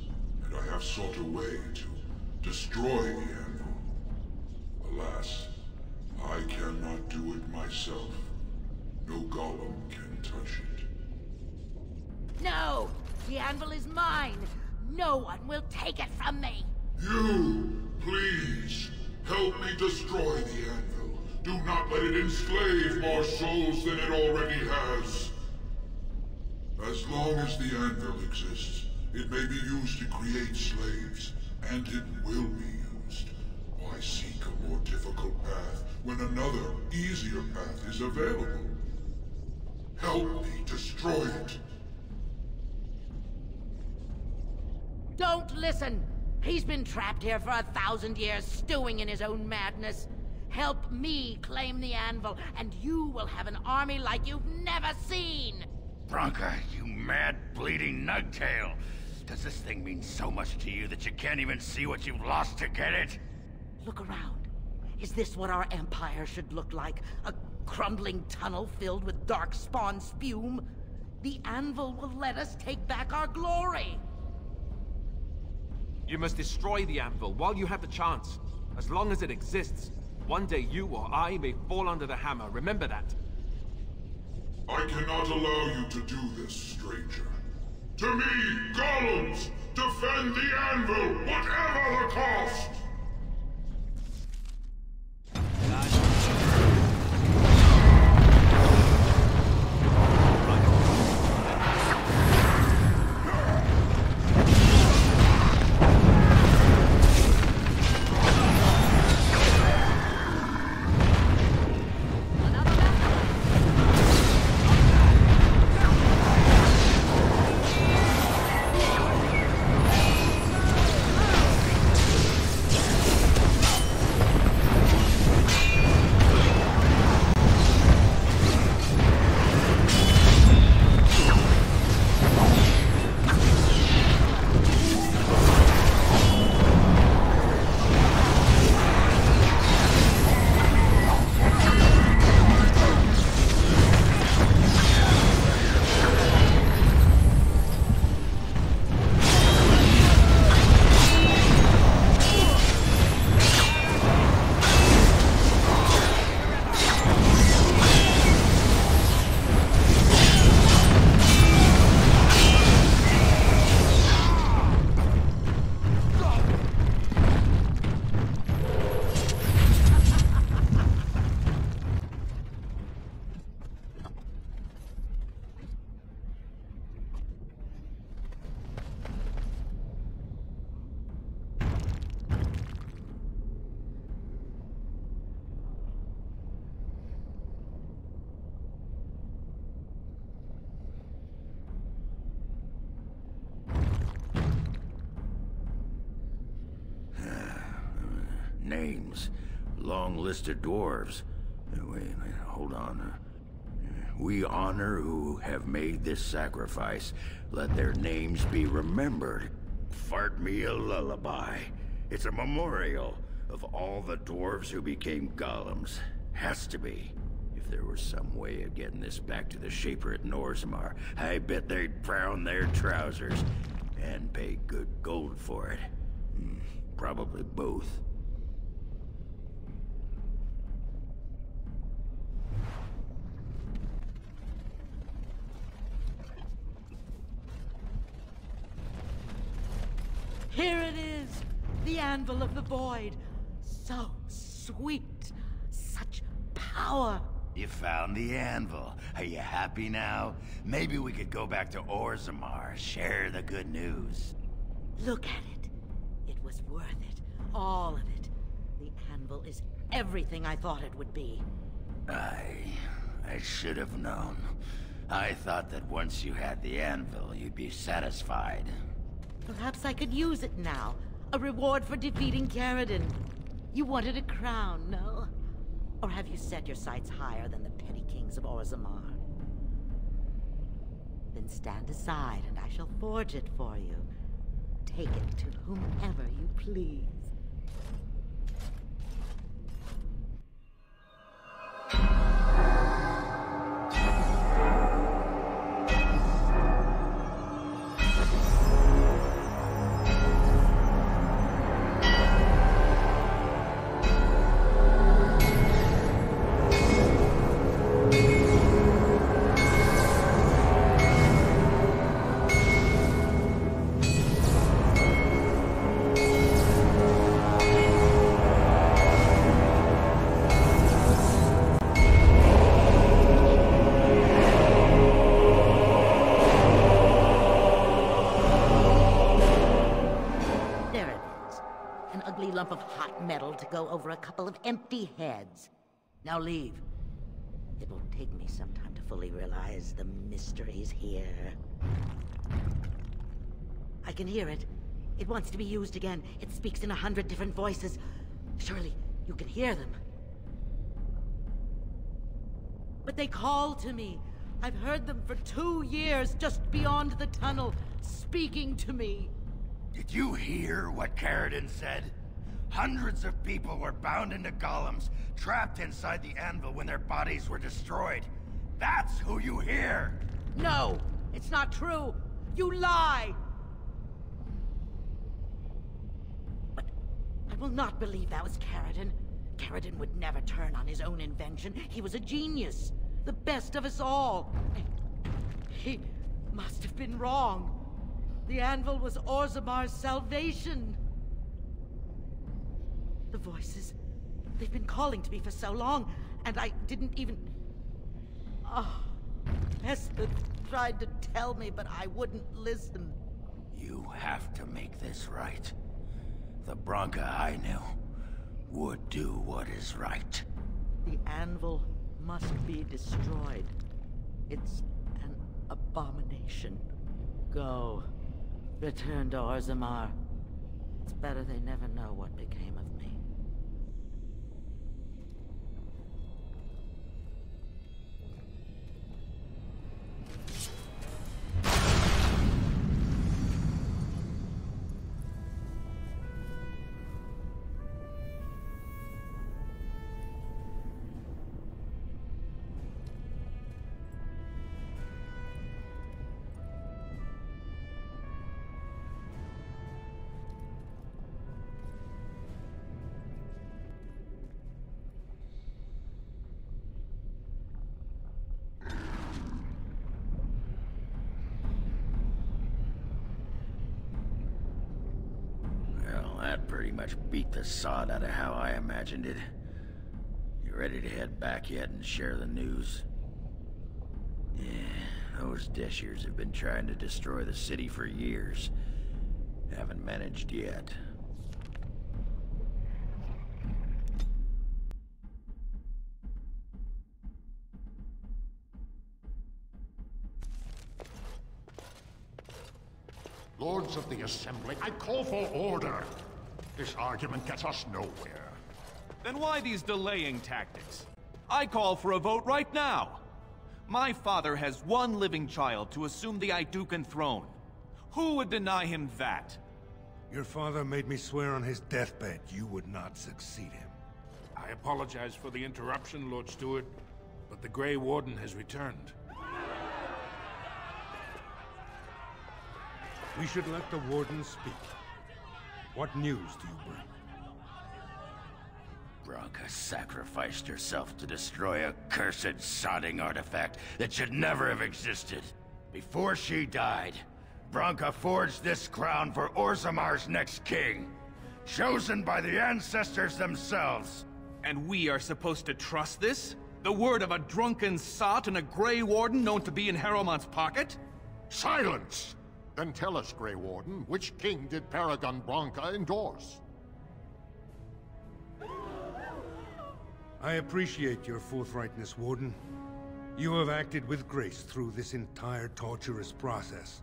and I have sought a way to destroy the anvil. Alas, I cannot do it myself. No golem can touch it. No! The anvil is mine! No one will take it from me! You, please, help me destroy the anvil. Do not let it enslave more souls than it already has. As long as the anvil exists, it may be used to create slaves, and it will be used. Why seek a more difficult path when another, easier path is available? Help me destroy it. Don't listen! He's been trapped here for 1,000 years, stewing in his own madness. Help me claim the anvil, and you will have an army like you've never seen! Branka, you mad, bleeding nugtail! Does this thing mean so much to you that you can't even see what you've lost to get it? Look around. Is this what our empire should look like? A crumbling tunnel filled with dark spawn spume? The anvil will let us take back our glory! You must destroy the anvil while you have the chance. As long as it exists, one day you or I may fall under the hammer. Remember that. I cannot allow you to do this, stranger. To me, golems! Defend the anvil, whatever the cost! names. Long list of dwarves. Wait, hold on. We honor who have made this sacrifice. Let their names be remembered. Fart me a lullaby. It's a memorial of all the dwarves who became golems. Has to be. If there was some way of getting this back to the Shaper at Norzamar, I bet they'd brown their trousers and pay good gold for it. Probably both. Here it is! The Anvil of the Void. So sweet. Such power. You found the anvil. Are you happy now? Maybe we could go back to Orzammar, share the good news. Look at it. It was worth it. All of it. The anvil is everything I thought it would be. I should have known. I thought that once you had the anvil, you'd be satisfied. Perhaps I could use it now. A reward for defeating Caradon. You wanted a crown, no? Or have you set your sights higher than the petty kings of Orzammar? Then stand aside and I shall forge it for you. Take it to whomever you please. Lump of hot metal to go over a couple of empty heads. Now leave. It will take me some time to fully realize the mysteries here. I can hear it. It wants to be used again. It speaks in 100 different voices. Surely you can hear them. But they call to me. I've heard them for 2 years just beyond the tunnel, speaking to me. Did you hear what Caradon said? Hundreds of people were bound into golems, trapped inside the anvil when their bodies were destroyed. That's who you hear! No! It's not true! You lie! But I will not believe that was Caradon. Caradon would never turn on his own invention. He was a genius. The best of us all. He must have been wrong. The anvil was Orzammar's salvation. The voices, they've been calling to me for so long, and I didn't even... Oh, Hespeth tried to tell me, but I wouldn't listen. You have to make this right. The Branka I knew would do what is right. The anvil must be destroyed. It's an abomination. Go. Return to Orzammar. It's better they never know what became of me. That pretty much beat the sod out of how I imagined it. You ready to head back yet and share the news? Yeah, those Deshers have been trying to destroy the city for years. Haven't managed yet. Lords of the Assembly, I call for order. This argument gets us nowhere. Then why these delaying tactics? I call for a vote right now. My father has one living child to assume the Idukan throne. Who would deny him that? Your father made me swear on his deathbed you would not succeed him. I apologize for the interruption, Lord Steward, but the Grey Warden has returned. We should let the Warden speak. What news do you bring? Branka sacrificed herself to destroy a cursed sodding artifact that should never have existed. Before she died, Branka forged this crown for Orzamar's next king, chosen by the ancestors themselves. And we are supposed to trust this? The word of a drunken sot and a Grey Warden known to be in Harrowmont's pocket? Silence! Then tell us, Grey Warden, which king did Paragon Branka endorse? I appreciate your forthrightness, Warden. You have acted with grace through this entire torturous process.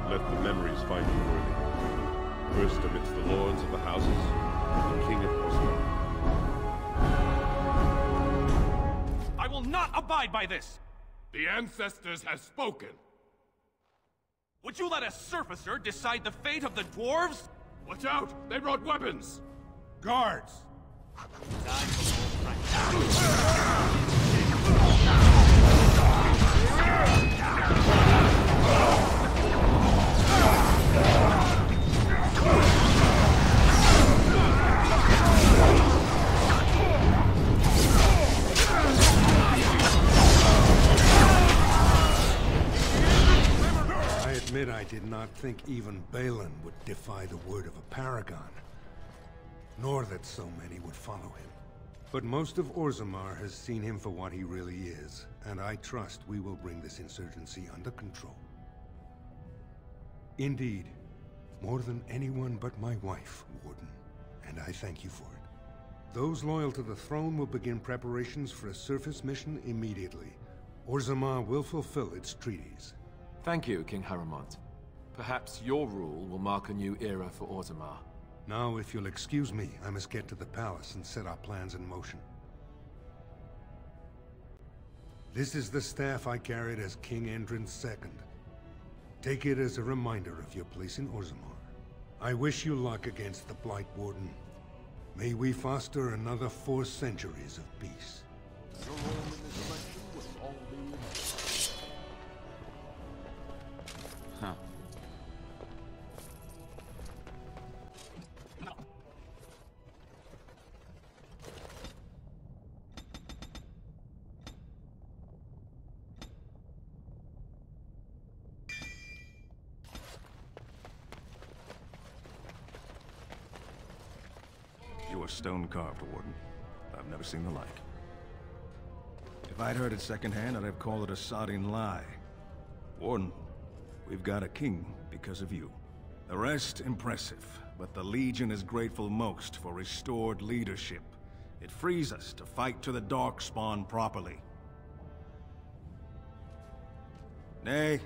Let the memories find you worthy. First amidst the lords of the houses, the King of Orzammar. I will not abide by this! The ancestors have spoken. Would you let a surfacer decide the fate of the dwarves? Watch out! They brought weapons! Guards! I did not think even Balin would defy the word of a paragon, nor that so many would follow him. But most of Orzammar has seen him for what he really is, and I trust we will bring this insurgency under control. Indeed, more than anyone but my wife, Warden, and I thank you for it. Those loyal to the throne will begin preparations for a surface mission immediately. Orzammar will fulfill its treaties. Thank you, King Harrowmont. Perhaps your rule will mark a new era for Orzammar. Now, if you'll excuse me, I must get to the palace and set our plans in motion. This is the staff I carried as King Endrin II. Take it as a reminder of your place in Orzammar. I wish you luck against the Blight Warden. May we foster another 4 centuries of peace. Your role in this election was all being Huh. You are stone-carved, Warden. I've never seen the like. If I'd heard it secondhand, I'd have called it a sodding lie. Warden, we've got a king because of you. The rest, impressive, but the Legion is grateful most for restored leadership. It frees us to fight to the Darkspawn properly. Nay,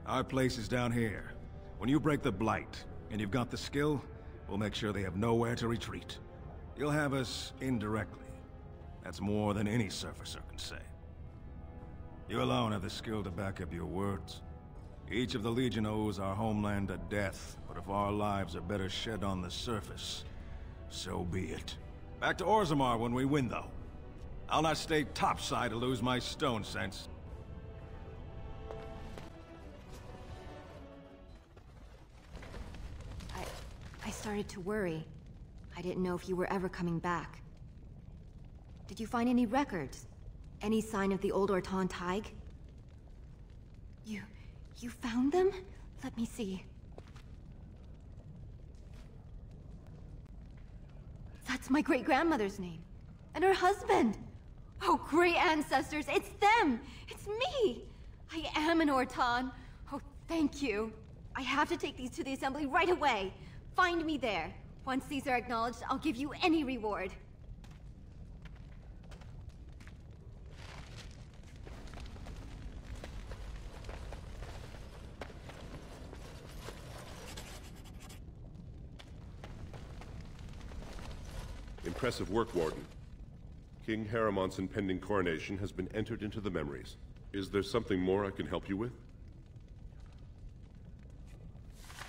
our place is down here. When you break the Blight, and you've got the skill, we'll make sure they have nowhere to retreat. You'll have us indirectly. That's more than any surfacer can say. You alone have the skill to back up your words. Each of the Legion owes our homeland a death, but if our lives are better shed on the surface, so be it. Back to Orzammar when we win, though. I'll not stay topside to lose my stone sense. I started to worry. I didn't know if you were ever coming back. Did you find any records? Any sign of the old Orton Tig? You found them? Let me see. It's my great-grandmother's name. And her husband. Oh, great ancestors, it's them! It's me! I am an Orton. Oh, thank you. I have to take these to the assembly right away. Find me there. Once these are acknowledged, I'll give you any reward. Impressive work, Warden. King Haramont's impending coronation has been entered into the memories. Is there something more I can help you with?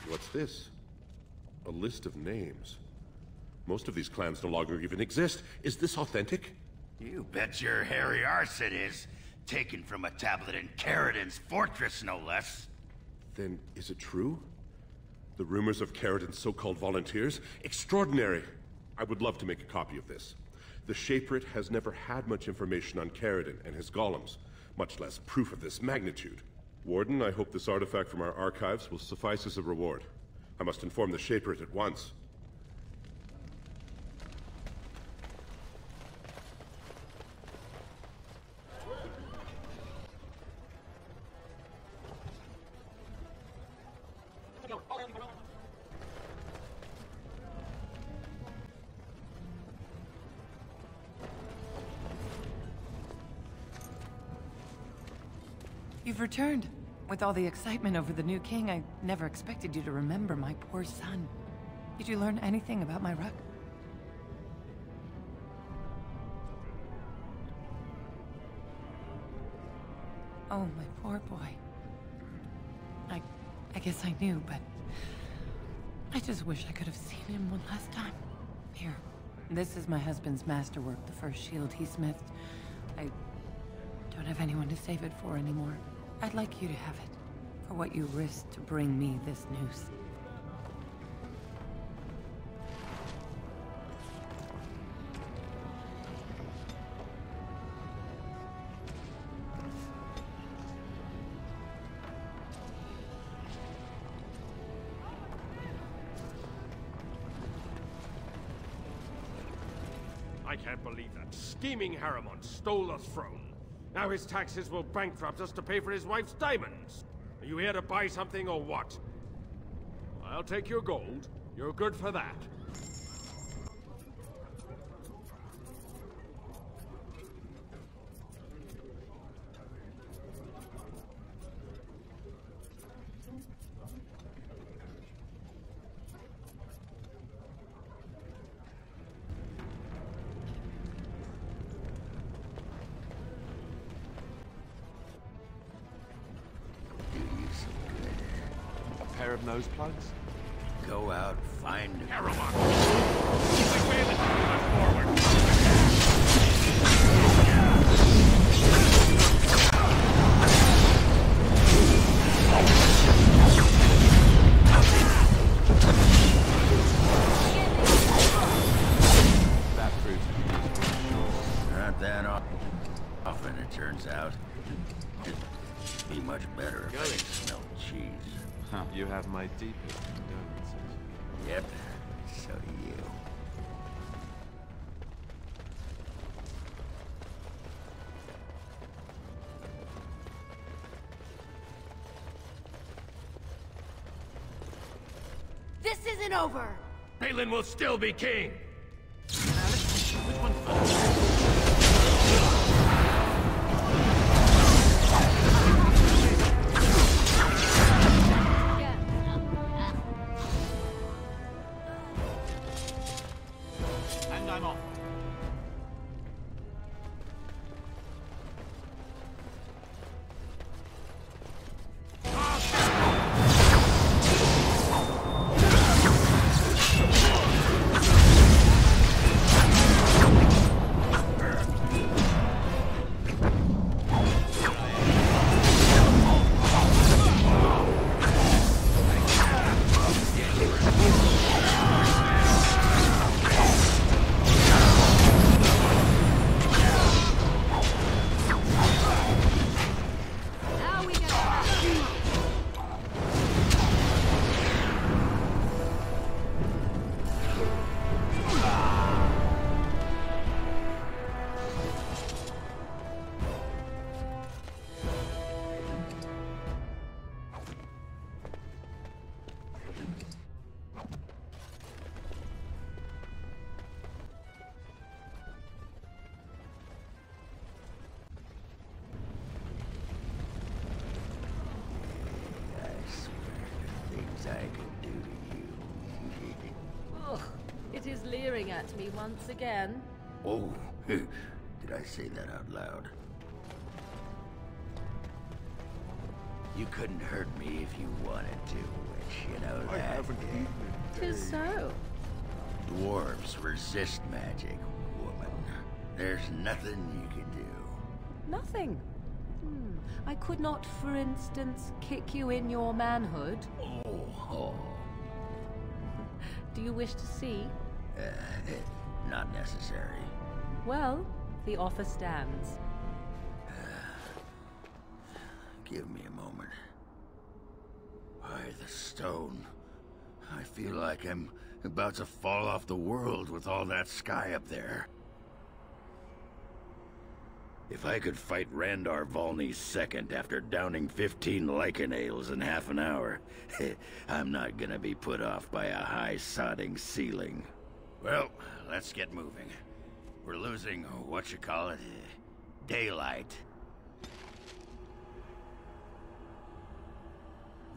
What's this? A list of names. Most of these clans no longer even exist. Is this authentic? You bet your hairy arse it is. Taken from a tablet in Caridin's fortress, no less. Then is it true? The rumors of Caridin's so-called volunteers? Extraordinary! I would love to make a copy of this. The Shaperate has never had much information on Caridin and his golems, much less proof of this magnitude. Warden, I hope this artifact from our archives will suffice as a reward. I must inform the Shaperate at once. You've returned. With all the excitement over the new king, I never expected you to remember my poor son. Did you learn anything about my ruck? Oh, my poor boy. I guess I knew, but I just wish I could have seen him one last time. Here, this is my husband's masterwork, the first shield he smithed. I don't have anyone to save it for anymore. I'd like you to have it, for what you risked to bring me this news. I can't believe that scheming Haramont stole the throne. Now his taxes will bankrupt us to pay for his wife's diamonds. Are you here to buy something or what? I'll take your gold. You're good for that. Pair of nose plugs? Go out, find Haramont! Forward! That proves not that often, it turns out. It'd be much better if I smelled cheese. Huh. You have my deepest condolences. Yep, so do you. This isn't over! Balin will still be king! And I'm off. at me once again. Oh, did I say that out loud? You couldn't hurt me if you wanted to, which, you know that. I haven't eaten in Tis days. so. Dwarves resist magic, woman. There's nothing you can do. Nothing. I could not, for instance, kick you in your manhood. Oh. Do you wish to see? Not necessary. Well, the offer stands. Give me a moment. By the stone. I feel like I'm about to fall off the world with all that sky up there. If I could fight Randar Volney's second after downing 15 lichen ales in half an hour, I'm not gonna be put off by a high sodding ceiling. Well, let's get moving. We're losing, daylight.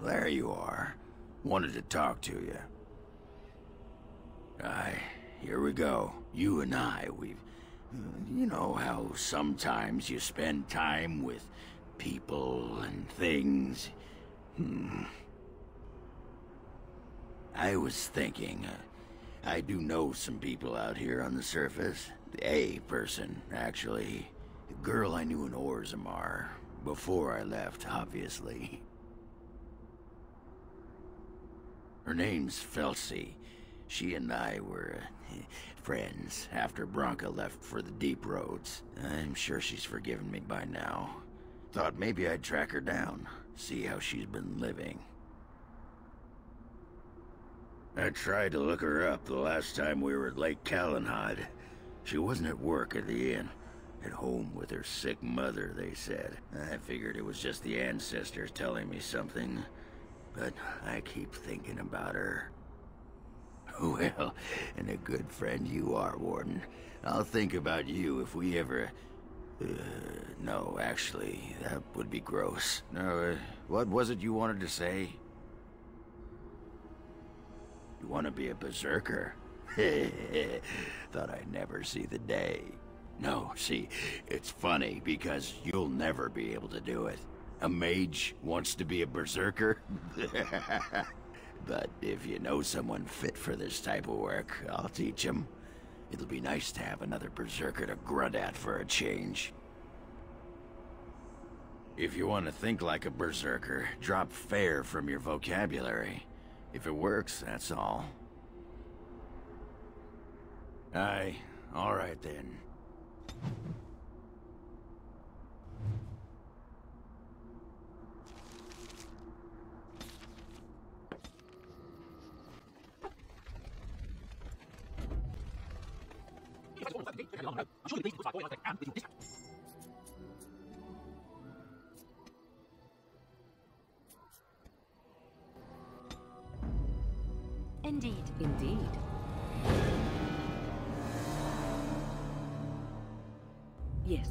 There you are. Wanted to talk to you. Aye, here we go. You and I, you know how sometimes you spend time with people and things. I was thinking, I do know some people out here on the surface. A person, actually. A girl I knew in Orzammar. Before I left, obviously. Her name's Felsi. She and I were friends after Branka left for the deep roads. I'm sure she's forgiven me by now. Thought maybe I'd track her down, see how she's been living. I tried to look her up the last time we were at Lake Calenhad. She wasn't at work at the inn. At home with her sick mother, they said. I figured it was just the ancestors telling me something. But I keep thinking about her. Well, and a good friend you are, Warden. I'll think about you if we ever... no, actually, that would be gross. No, what was it you wanted to say? You want to be a berserker? Thought I'd never see the day. No, see, it's funny because you'll never be able to do it. A mage wants to be a berserker? But if you know someone fit for this type of work, I'll teach him. It'll be nice to have another berserker to grunt at for a change. If you want to think like a berserker, drop fair from your vocabulary. If it works, that's all. Aye, all right then. Indeed. Indeed. Yes.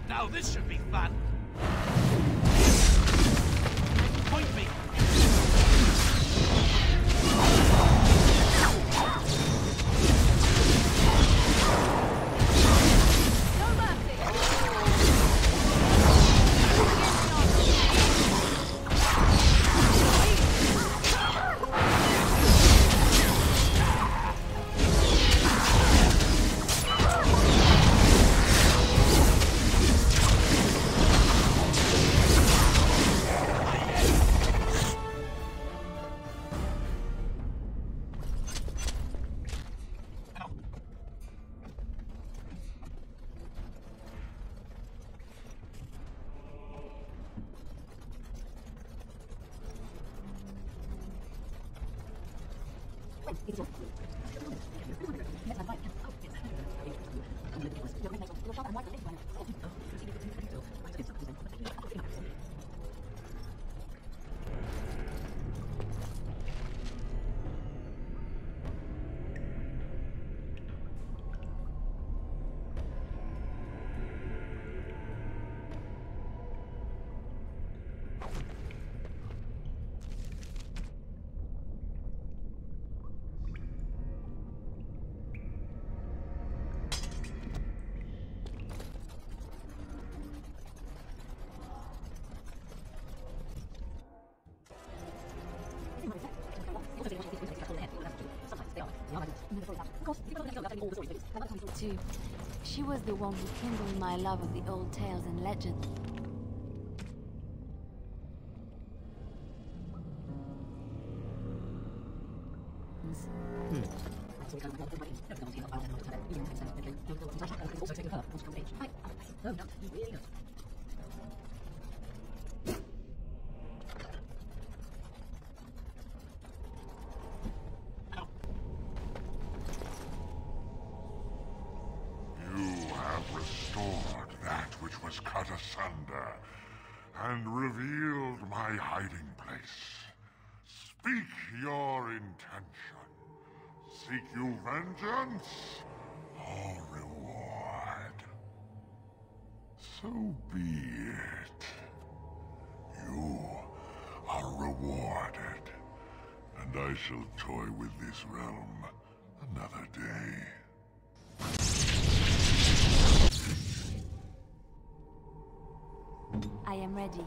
Now this should be fun. Point me. She was the one who kindled my love of the old tales and legends. Restored that which was cut asunder, and revealed my hiding place. Speak your intention. Seek you vengeance or reward? So be it. You are rewarded, and I shall toy with this realm another day. I am ready.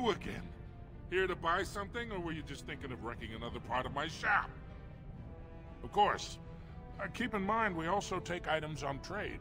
you again? Here to buy something, or were you just thinking of wrecking another part of my shop? Of course. Keep in mind, we also take items on trade.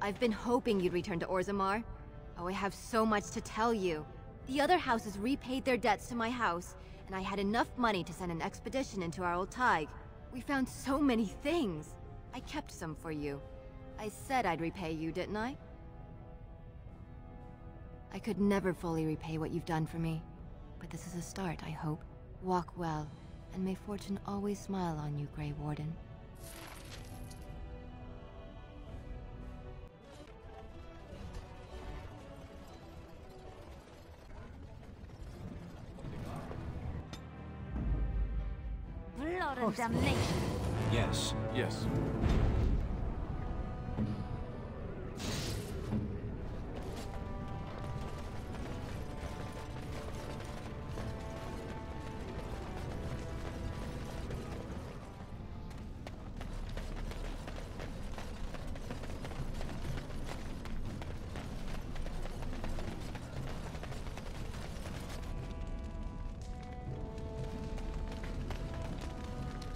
I've been hoping you'd return to Orzammar. Oh, I have so much to tell you. The other houses repaid their debts to my house, and I had enough money to send an expedition into our old Tig. We found so many things. I kept some for you. I said I'd repay you, didn't I? I could never fully repay what you've done for me. But this is a start, I hope. Walk well, and may fortune always smile on you, Grey Warden. Blood and damnation. Yes. Yes.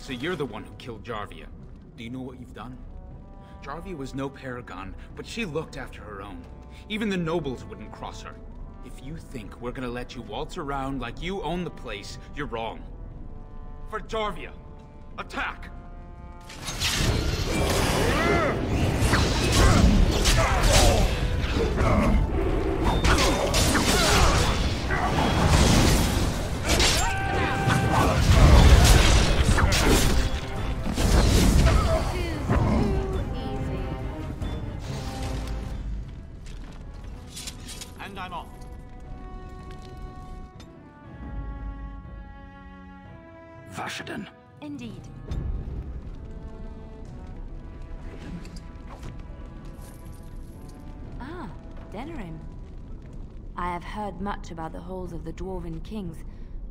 So you're the one who killed Jarvia. Do you know what you've done? Jarvia was no paragon, but she looked after her own. Even the nobles wouldn't cross her. If you think we're gonna let you waltz around like you own the place, you're wrong. For Jarvia, attack! And I'm off. Vashaden. Indeed. Ah, Denerim. I have heard much about the halls of the Dwarven Kings,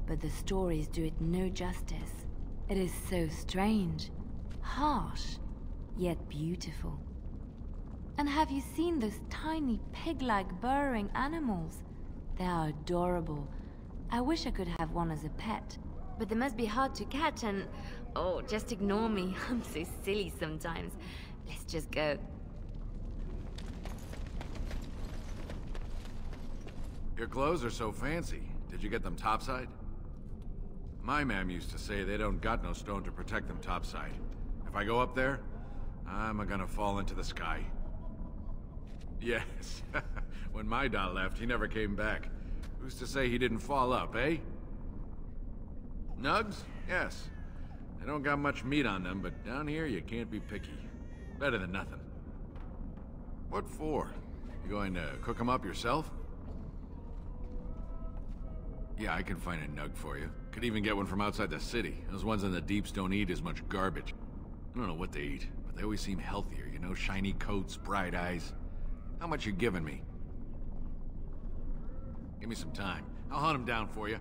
but the stories do it no justice. It is so strange, harsh, yet beautiful. And have you seen those tiny pig-like burrowing animals? They are adorable. I wish I could have one as a pet. But they must be hard to catch and... Oh, just ignore me. I'm so silly sometimes. Let's just go. Your clothes are so fancy. Did you get them topside? My mam used to say they don't got no stone to protect them topside. If I go up there, I'm gonna fall into the sky. Yes. When my doll left, he never came back. Who's to say he didn't fall up, eh? Nugs? Yes. They don't got much meat on them, but down here you can't be picky. Better than nothing. What for? You going to cook them up yourself? Yeah, I can find a nug for you. Could even get one from outside the city. Those ones in the deeps don't eat as much garbage. I don't know what they eat, but they always seem healthier, you know? Shiny coats, bright eyes. How much you giving me? Give me some time. I'll hunt them down for you.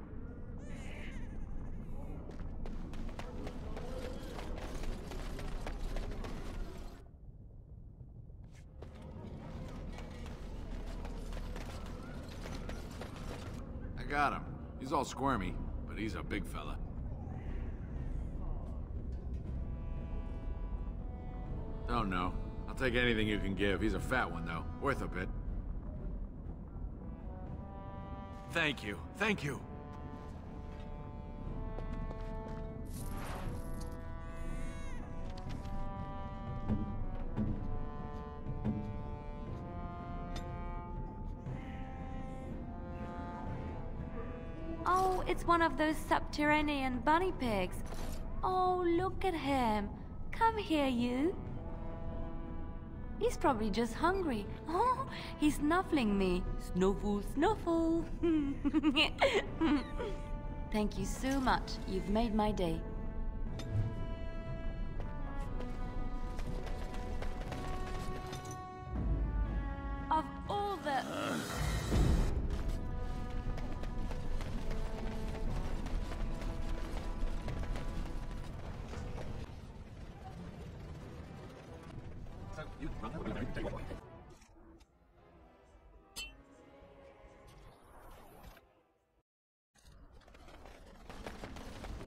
I got him. He's all squirmy, but he's a big fella. Don't know. I'll take anything you can give. He's a fat one, though. Worth a bit. Thank you. Thank you. Oh, it's one of those subterranean bunny pigs. Oh, look at him. Come here, you. He's probably just hungry. Oh, he's snuffling me. Snuffle, snuffle. Thank you so much. You've made my day.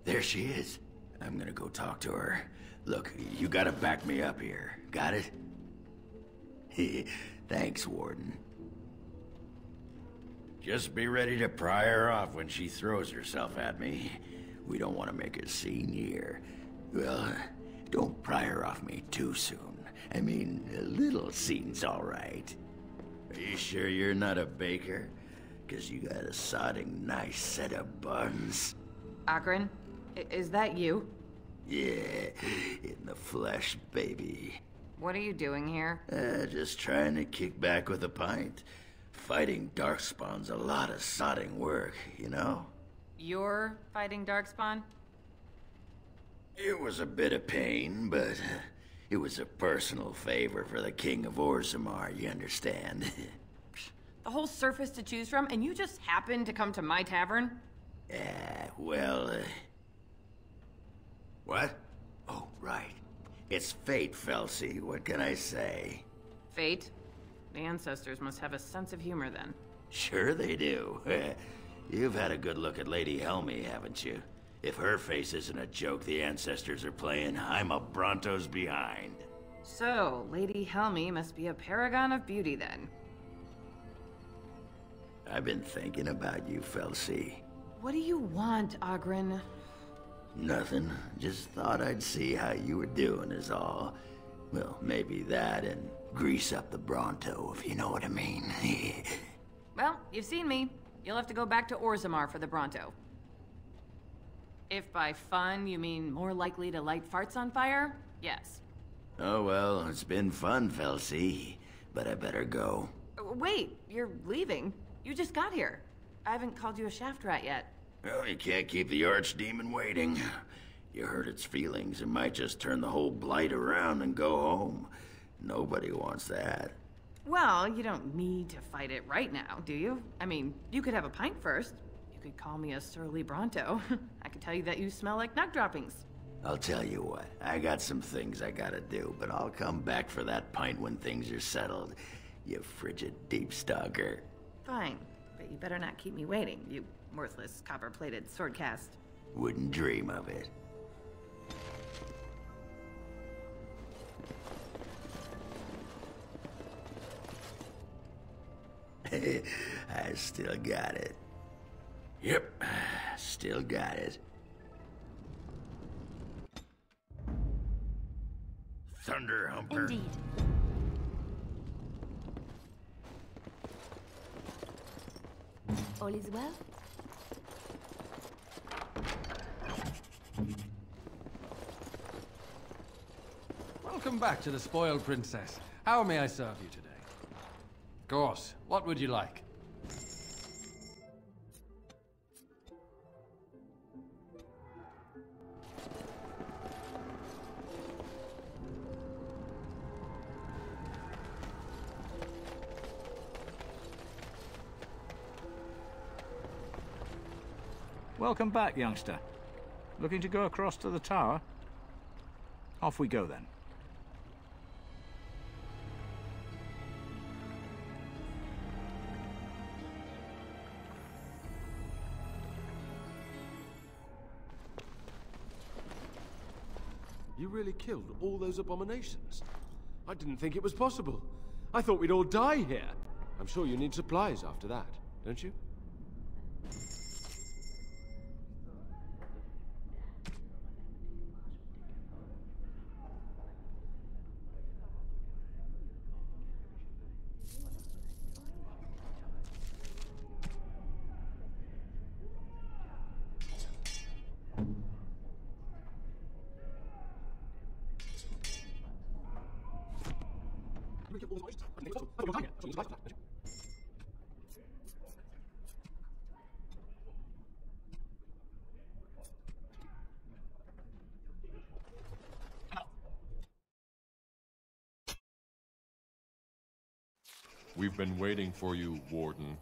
There she is. I'm gonna go talk to her. Look, you gotta back me up here. Got it? Thanks, Warden. Just be ready to pry her off when she throws herself at me. We don't want to make a scene here. Well, don't pry her off me too soon. I mean, a little scene's all right. Are you sure you're not a baker? 'Cause you got a sodding nice set of buns. Akron, is that you? Yeah, in the flesh, baby. What are you doing here? Just trying to kick back with a pint. Fighting Darkspawn's a lot of sodding work, you know? You're fighting Darkspawn? It was a bit of pain, but it was a personal favor for the King of Orzammar, you understand? The whole surface to choose from, and you just happened to come to my tavern? Well, What? Oh, right. It's fate, Felsi. What can I say? Fate? The ancestors must have a sense of humor then. Sure they do. You've had a good look at Lady Helmy, haven't you? If her face isn't a joke the ancestors are playing, I'm a Bronto's behind. So, Lady Helmy must be a paragon of beauty then. I've been thinking about you, Felsi. What do you want, Ogren? Nothing. Just thought I'd see how you were doing is all. Well, maybe that and grease up the Bronto, if you know what I mean. Well, you've seen me. You'll have to go back to Orzammar for the Bronto. If by fun you mean more likely to light farts on fire, yes. Oh well, it's been fun, Felsi. But I better go. Wait, you're leaving? You just got here. I haven't called you a shaft rat yet. Well, you can't keep the archdemon waiting. You hurt its feelings, it might just turn the whole blight around and go home. Nobody wants that. Well, you don't need to fight it right now, do you? I mean, you could have a pint first. You could call me a surly Bronto. I could tell you that you smell like nut droppings. I'll tell you what, I got some things I gotta do, but I'll come back for that pint when things are settled. You frigid deep stalker. Fine, but you better not keep me waiting, you worthless copper-plated swordcast. Wouldn't dream of it. I still got it. Yep, still got it. Thunder Humper. Indeed. All is well? Welcome back to the Spoiled Princess. How may I serve you today? Of course. What would you like? Welcome back, youngster. Looking to go across to the tower? Off we go, then. You really killed all those abominations? I didn't think it was possible. I thought we'd all die here. I'm sure you need supplies after that, don't you? We've been waiting for you, Warden.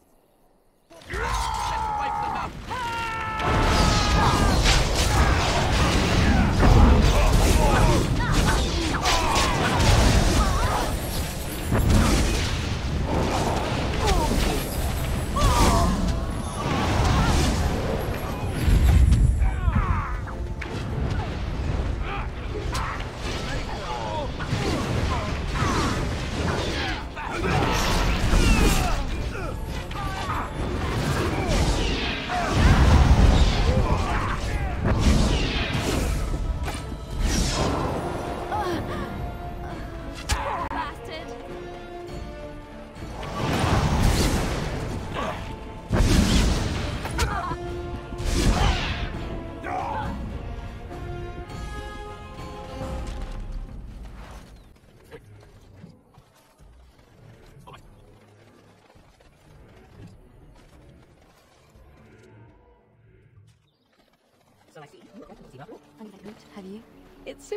Have you? It's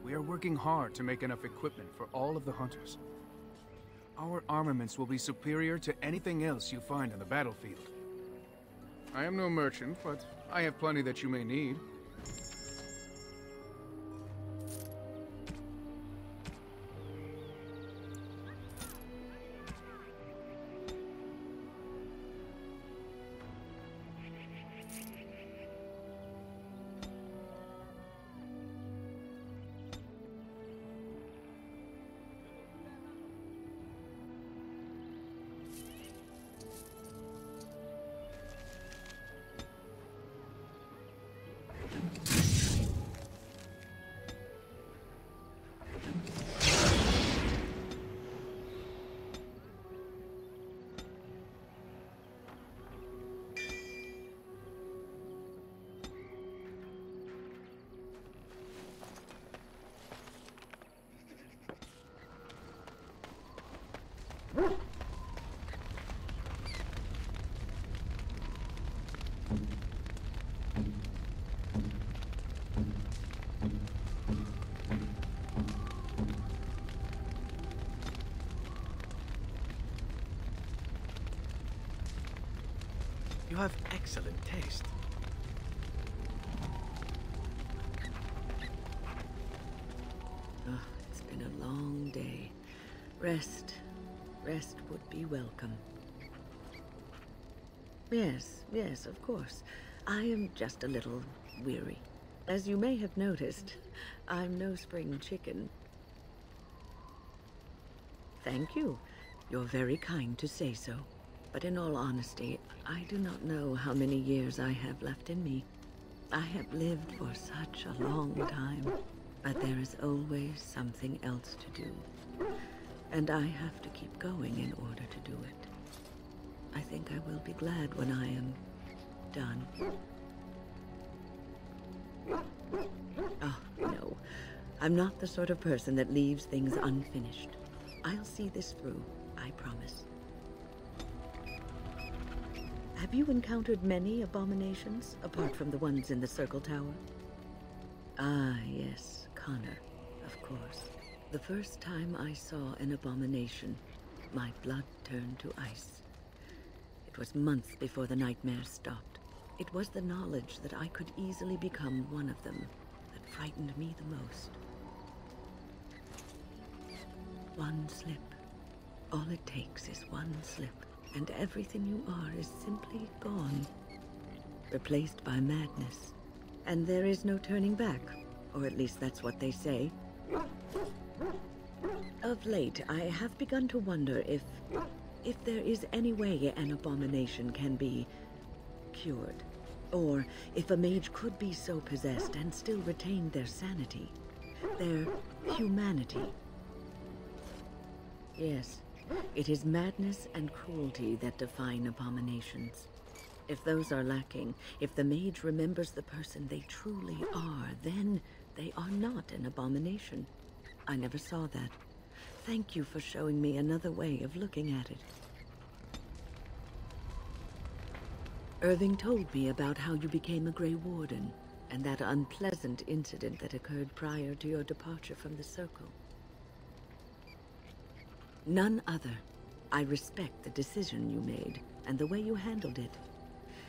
We are working hard to make enough equipment for all of the hunters. Our armaments will be superior to anything else you find on the battlefield. I am no merchant, but I have plenty that you may need. You have excellent taste. Oh, it's been a long day. Rest would be welcome. Yes, of course. I am just a little weary. As you may have noticed, I'm no spring chicken. Thank you. You're very kind to say so. But in all honesty, I do not know how many years I have left in me. I have lived for such a long time, but there is always something else to do. And I have to keep going in order to do it. I think I will be glad when I am done. Oh, no. I'm not the sort of person that leaves things unfinished. I'll see this through, I promise. Have you encountered many abominations, apart from the ones in the Circle Tower? Ah, yes, Connor, of course. The first time I saw an abomination, my blood turned to ice. It was months before the nightmares stopped. It was the knowledge that I could easily become one of them that frightened me the most. One slip. All it takes is one slip, and everything you are is simply gone. Replaced by madness. And there is no turning back, or at least that's what they say. Of late, I have begun to wonder if there is any way an abomination can be cured. Or if a mage could be so possessed and still retain their sanity, their humanity. Yes, it is madness and cruelty that define abominations. If those are lacking, if the mage remembers the person they truly are, then they are not an abomination. I never saw that. Thank you for showing me another way of looking at it. Irving told me about how you became a Grey Warden, and that unpleasant incident that occurred prior to your departure from the Circle. None other. I respect the decision you made, and the way you handled it.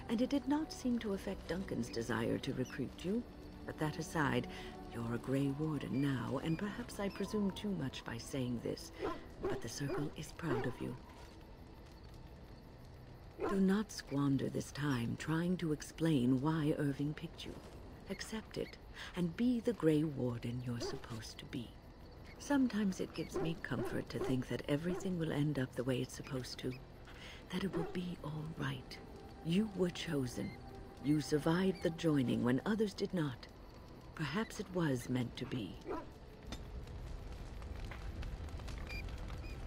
And it did not seem to affect Duncan's desire to recruit you. But that aside, you're a Grey Warden now, and perhaps I presume too much by saying this, but the Circle is proud of you. Do not squander this time trying to explain why Irving picked you. Accept it, and be the Grey Warden you're supposed to be. Sometimes it gives me comfort to think that everything will end up the way it's supposed to. That it will be all right. You were chosen. You survived the joining when others did not. Perhaps it was meant to be.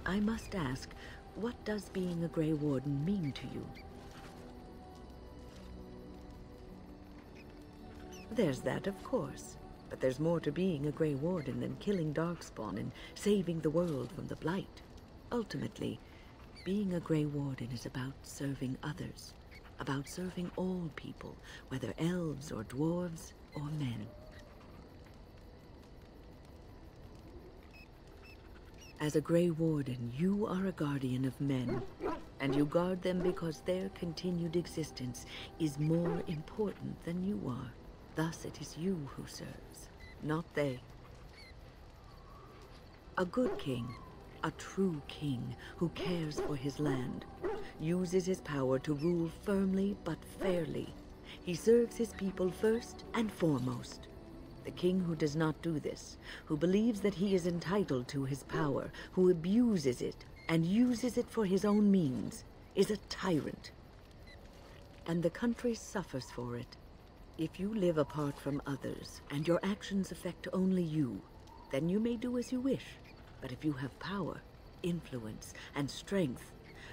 I must ask, what does being a Grey Warden mean to you? There's that, of course. But there's more to being a Grey Warden than killing Darkspawn and saving the world from the Blight. Ultimately, being a Grey Warden is about serving others. about serving all people, whether elves or dwarves or men. As a Grey Warden, you are a guardian of men, and you guard them because their continued existence is more important than you are. Thus it is you who serves, not they. A good king, a true king who cares for his land, uses his power to rule firmly but fairly. He serves his people first and foremost. The king who does not do this, who believes that he is entitled to his power, who abuses it and uses it for his own means, is a tyrant. And the country suffers for it. If you live apart from others, and your actions affect only you, then you may do as you wish. But if you have power, influence, and strength,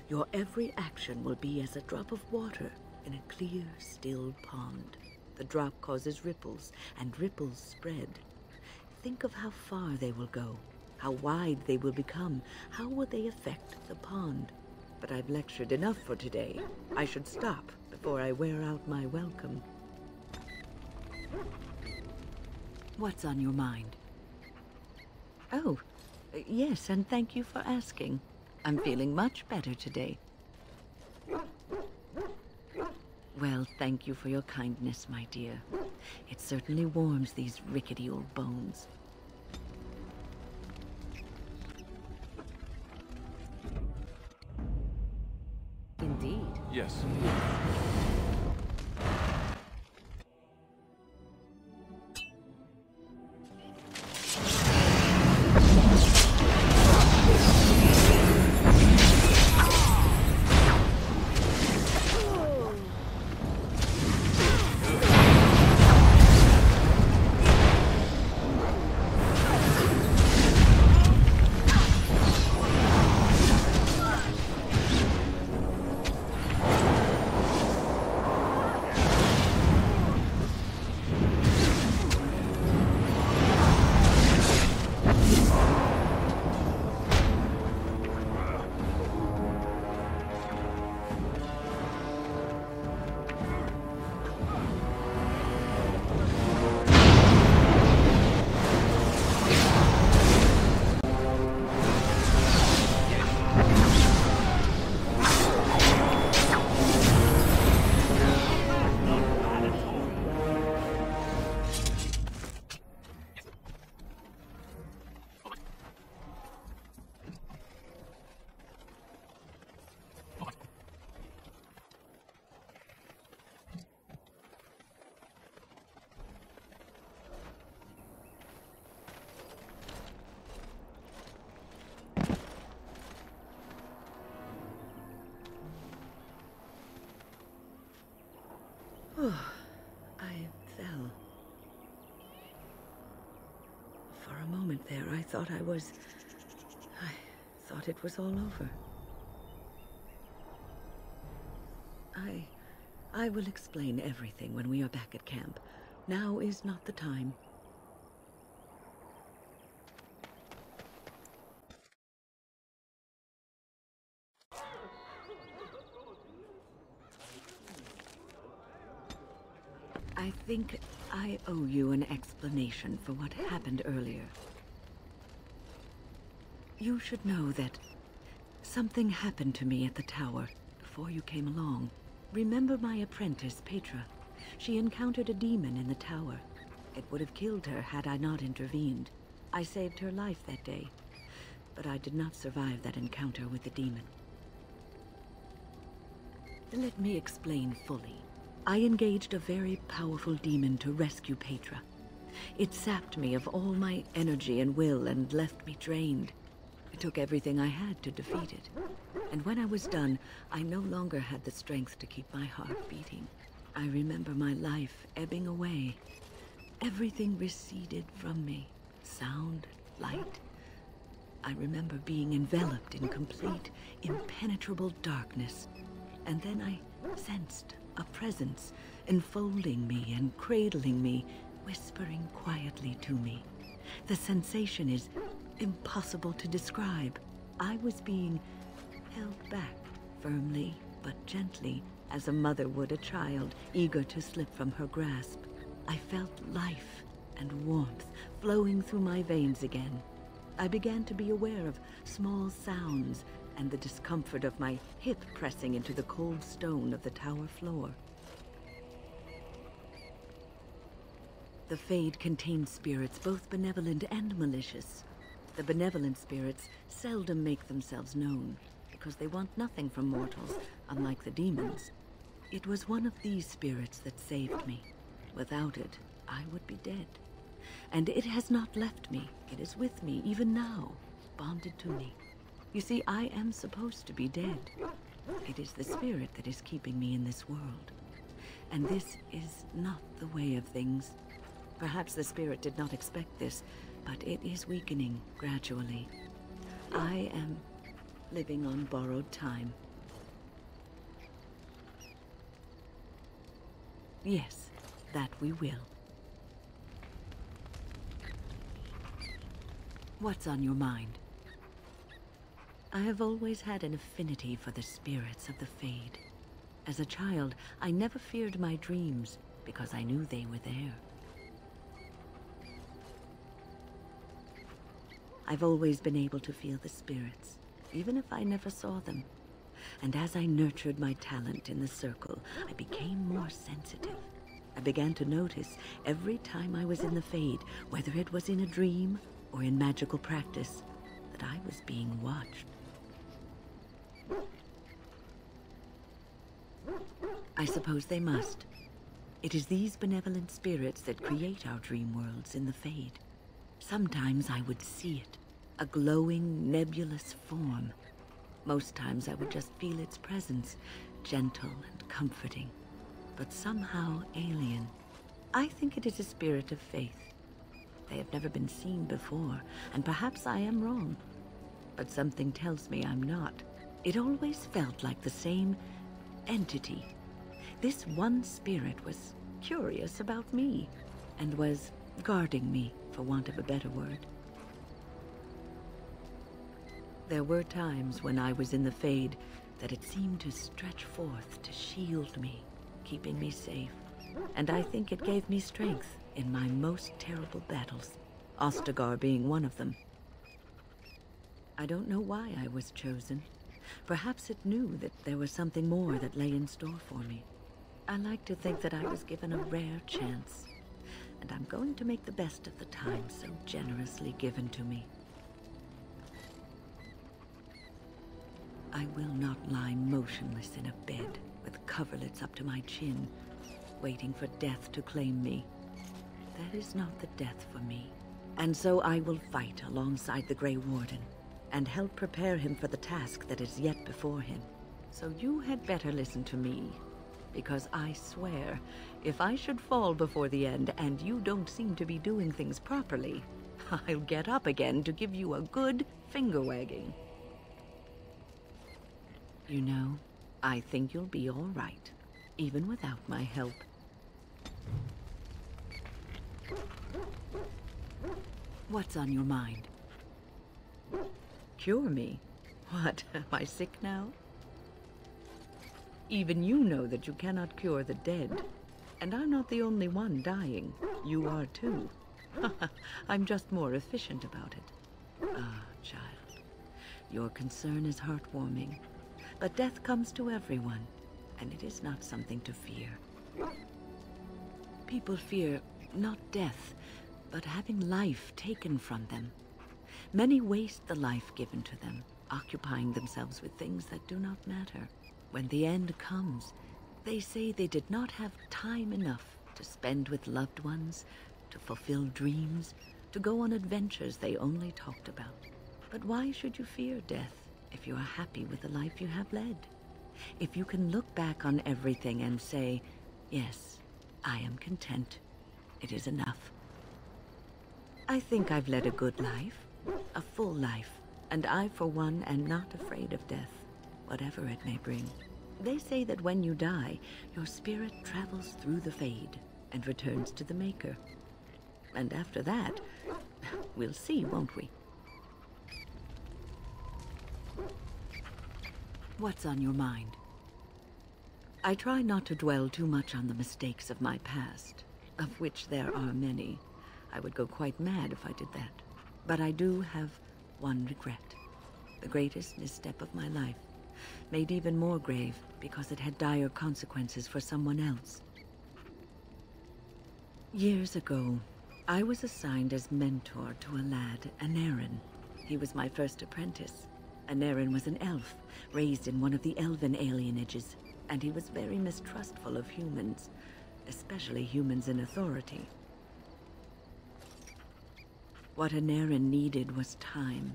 your every action will be as a drop of water in a clear, still pond. The drop causes ripples, and ripples spread. Think of how far they will go, how wide they will become, how will they affect the pond. But I've lectured enough for today. I should stop before I wear out my welcome. What's on your mind? Oh, yes, and thank you for asking. I'm feeling much better today. Well, thank you for your kindness, my dear. It certainly warms these rickety old bones. Indeed. Yes. I fell. For a moment there, I thought I thought it was all over. I will explain everything when we are back at camp. Now is not the time. I think I owe you an explanation for what happened earlier. You should know that something happened to me at the tower before you came along. Remember my apprentice, Petra? She encountered a demon in the tower. It would have killed her had I not intervened. I saved her life that day, but I did not survive that encounter with the demon. Let me explain fully. I engaged a very powerful demon to rescue Petra. It sapped me of all my energy and will and left me drained. It took everything I had to defeat it. And when I was done, I no longer had the strength to keep my heart beating. I remember my life ebbing away. Everything receded from me. Sound, light. I remember being enveloped in complete, impenetrable darkness. And then I sensed a presence enfolding me and cradling me, whispering quietly to me. The sensation is impossible to describe. I was being held back, firmly but gently, as a mother would a child, eager to slip from her grasp. I felt life and warmth flowing through my veins again. I began to be aware of small sounds and the discomfort of my hip pressing into the cold stone of the tower floor. The Fade contains spirits both benevolent and malicious. The benevolent spirits seldom make themselves known, because they want nothing from mortals, unlike the demons. It was one of these spirits that saved me. Without it, I would be dead. And it has not left me. It is with me, even now, bonded to me. You see, I am supposed to be dead. It is the spirit that is keeping me in this world. And this is not the way of things. Perhaps the spirit did not expect this, but it is weakening gradually. I am living on borrowed time. Yes, that we will. What's on your mind? I have always had an affinity for the spirits of the Fade. As a child, I never feared my dreams because I knew they were there. I've always been able to feel the spirits, even if I never saw them. And as I nurtured my talent in the circle, I became more sensitive. I began to notice every time I was in the Fade, whether it was in a dream or in magical practice, that I was being watched. I suppose they must. It is these benevolent spirits that create our dream worlds in the Fade. Sometimes I would see it, a glowing, nebulous form. Most times I would just feel its presence, gentle and comforting, but somehow alien. I think it is a spirit of faith. They have never been seen before, and perhaps I am wrong. But something tells me I'm not. It always felt like the same entity. This one spirit was curious about me, and was guarding me, for want of a better word. There were times when I was in the Fade that it seemed to stretch forth to shield me, keeping me safe. And I think it gave me strength in my most terrible battles, Ostagar being one of them. I don't know why I was chosen. Perhaps it knew that there was something more that lay in store for me. I like to think that I was given a rare chance, and I'm going to make the best of the time so generously given to me. I will not lie motionless in a bed with coverlets up to my chin, waiting for death to claim me. That is not the death for me. And so I will fight alongside the Grey Warden, and help prepare him for the task that is yet before him. So you had better listen to me, because I swear, if I should fall before the end and you don't seem to be doing things properly, I'll get up again to give you a good finger-wagging. You know, I think you'll be all right, even without my help. What's on your mind? Cure me? What, am I sick now? Even you know that you cannot cure the dead. And I'm not the only one dying. You are too. I'm just more efficient about it. Ah, child. Your concern is heartwarming. But death comes to everyone, and it is not something to fear. People fear not death, but having life taken from them. Many waste the life given to them, occupying themselves with things that do not matter. When the end comes, they say they did not have time enough to spend with loved ones, to fulfill dreams, to go on adventures they only talked about. But why should you fear death if you are happy with the life you have led? If you can look back on everything and say, yes, I am content. It is enough. I think I've led a good life, a full life, and I, for one, am not afraid of death, whatever it may bring. They say that when you die, your spirit travels through the Fade and returns to the Maker. And after that, we'll see, won't we? What's on your mind? I try not to dwell too much on the mistakes of my past, of which there are many. I would go quite mad if I did that. But I do have one regret. The greatest misstep of my life, made even more grave because it had dire consequences for someone else. Years ago, I was assigned as mentor to a lad, Anarin. He was my first apprentice. Anarin was an elf, raised in one of the elven alienages, and he was very mistrustful of humans, especially humans in authority. What Anarin needed was time.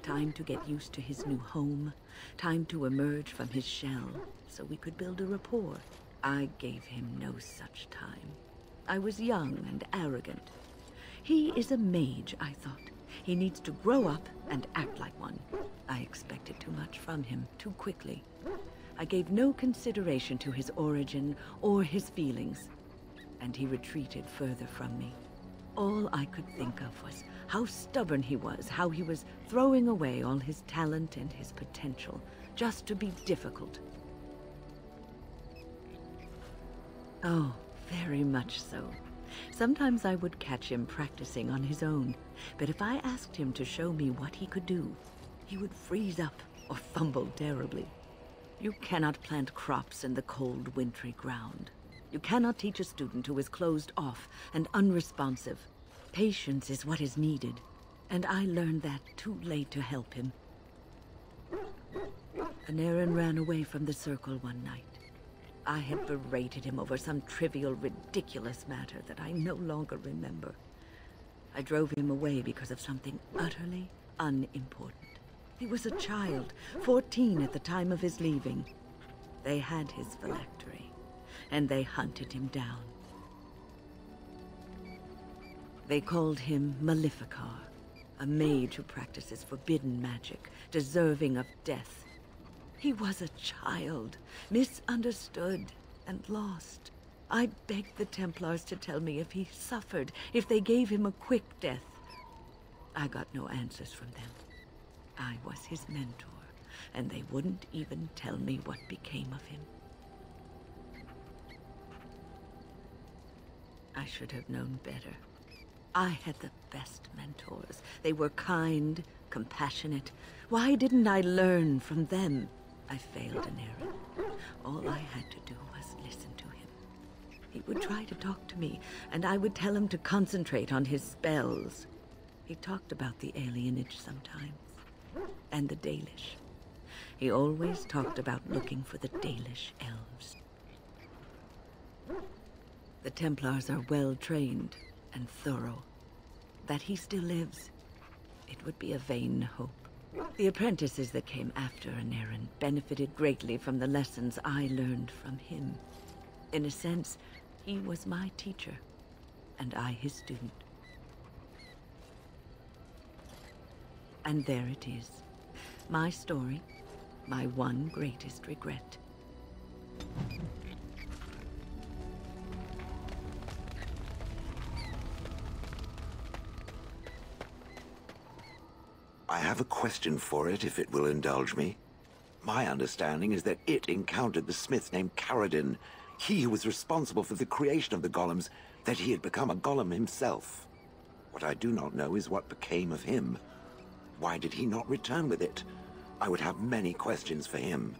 Time to get used to his new home, time to emerge from his shell, so we could build a rapport. I gave him no such time. I was young and arrogant. He is a mage, I thought. He needs to grow up and act like one. I expected too much from him too quickly. I gave no consideration to his origin or his feelings, and he retreated further from me. All I could think of was how stubborn he was, how he was throwing away all his talent and his potential, just to be difficult. Oh, very much so. Sometimes I would catch him practicing on his own, but if I asked him to show me what he could do, he would freeze up or fumble terribly. You cannot plant crops in the cold, wintry ground. You cannot teach a student who is closed off and unresponsive. Patience is what is needed, and I learned that too late to help him. Anarin ran away from the circle one night. I had berated him over some trivial, ridiculous matter that I no longer remember. I drove him away because of something utterly unimportant. He was a child, 14 at the time of his leaving. They had his phylactery, and they hunted him down. They called him Maleficar, a mage who practices forbidden magic, deserving of death. He was a child, misunderstood and lost. I begged the Templars to tell me if he suffered, if they gave him a quick death. I got no answers from them. I was his mentor, and they wouldn't even tell me what became of him. I should have known better. I had the best mentors. They were kind, compassionate. Why didn't I learn from them? I failed Anarin. All I had to do was listen to him. He would try to talk to me, and I would tell him to concentrate on his spells. He talked about the alienage sometimes, and the Dalish. He always talked about looking for the Dalish elves. The Templars are well-trained and thorough. That he still lives, it would be a vain hope. The apprentices that came after Anarin benefited greatly from the lessons I learned from him. In a sense, he was my teacher, and I his student. And there it is. My story, my one greatest regret. I have a question for it, if it will indulge me. My understanding is that it encountered the smith named Caradin, he who was responsible for the creation of the golems, that he had become a golem himself. What I do not know is what became of him. Why did he not return with it? I would have many questions for him.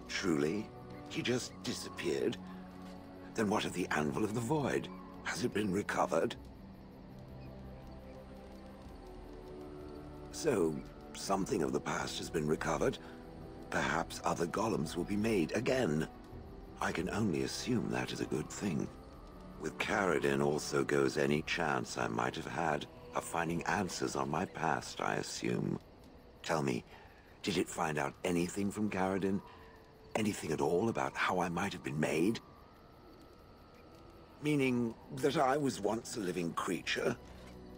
Truly? He just disappeared? Then what of the Anvil of the Void? Has it been recovered? So, something of the past has been recovered. Perhaps other golems will be made again. I can only assume that is a good thing. With Caradin also goes any chance I might have had of finding answers on my past, I assume. Tell me, did it find out anything from Caradin? Anything at all about how I might have been made? Meaning that I was once a living creature?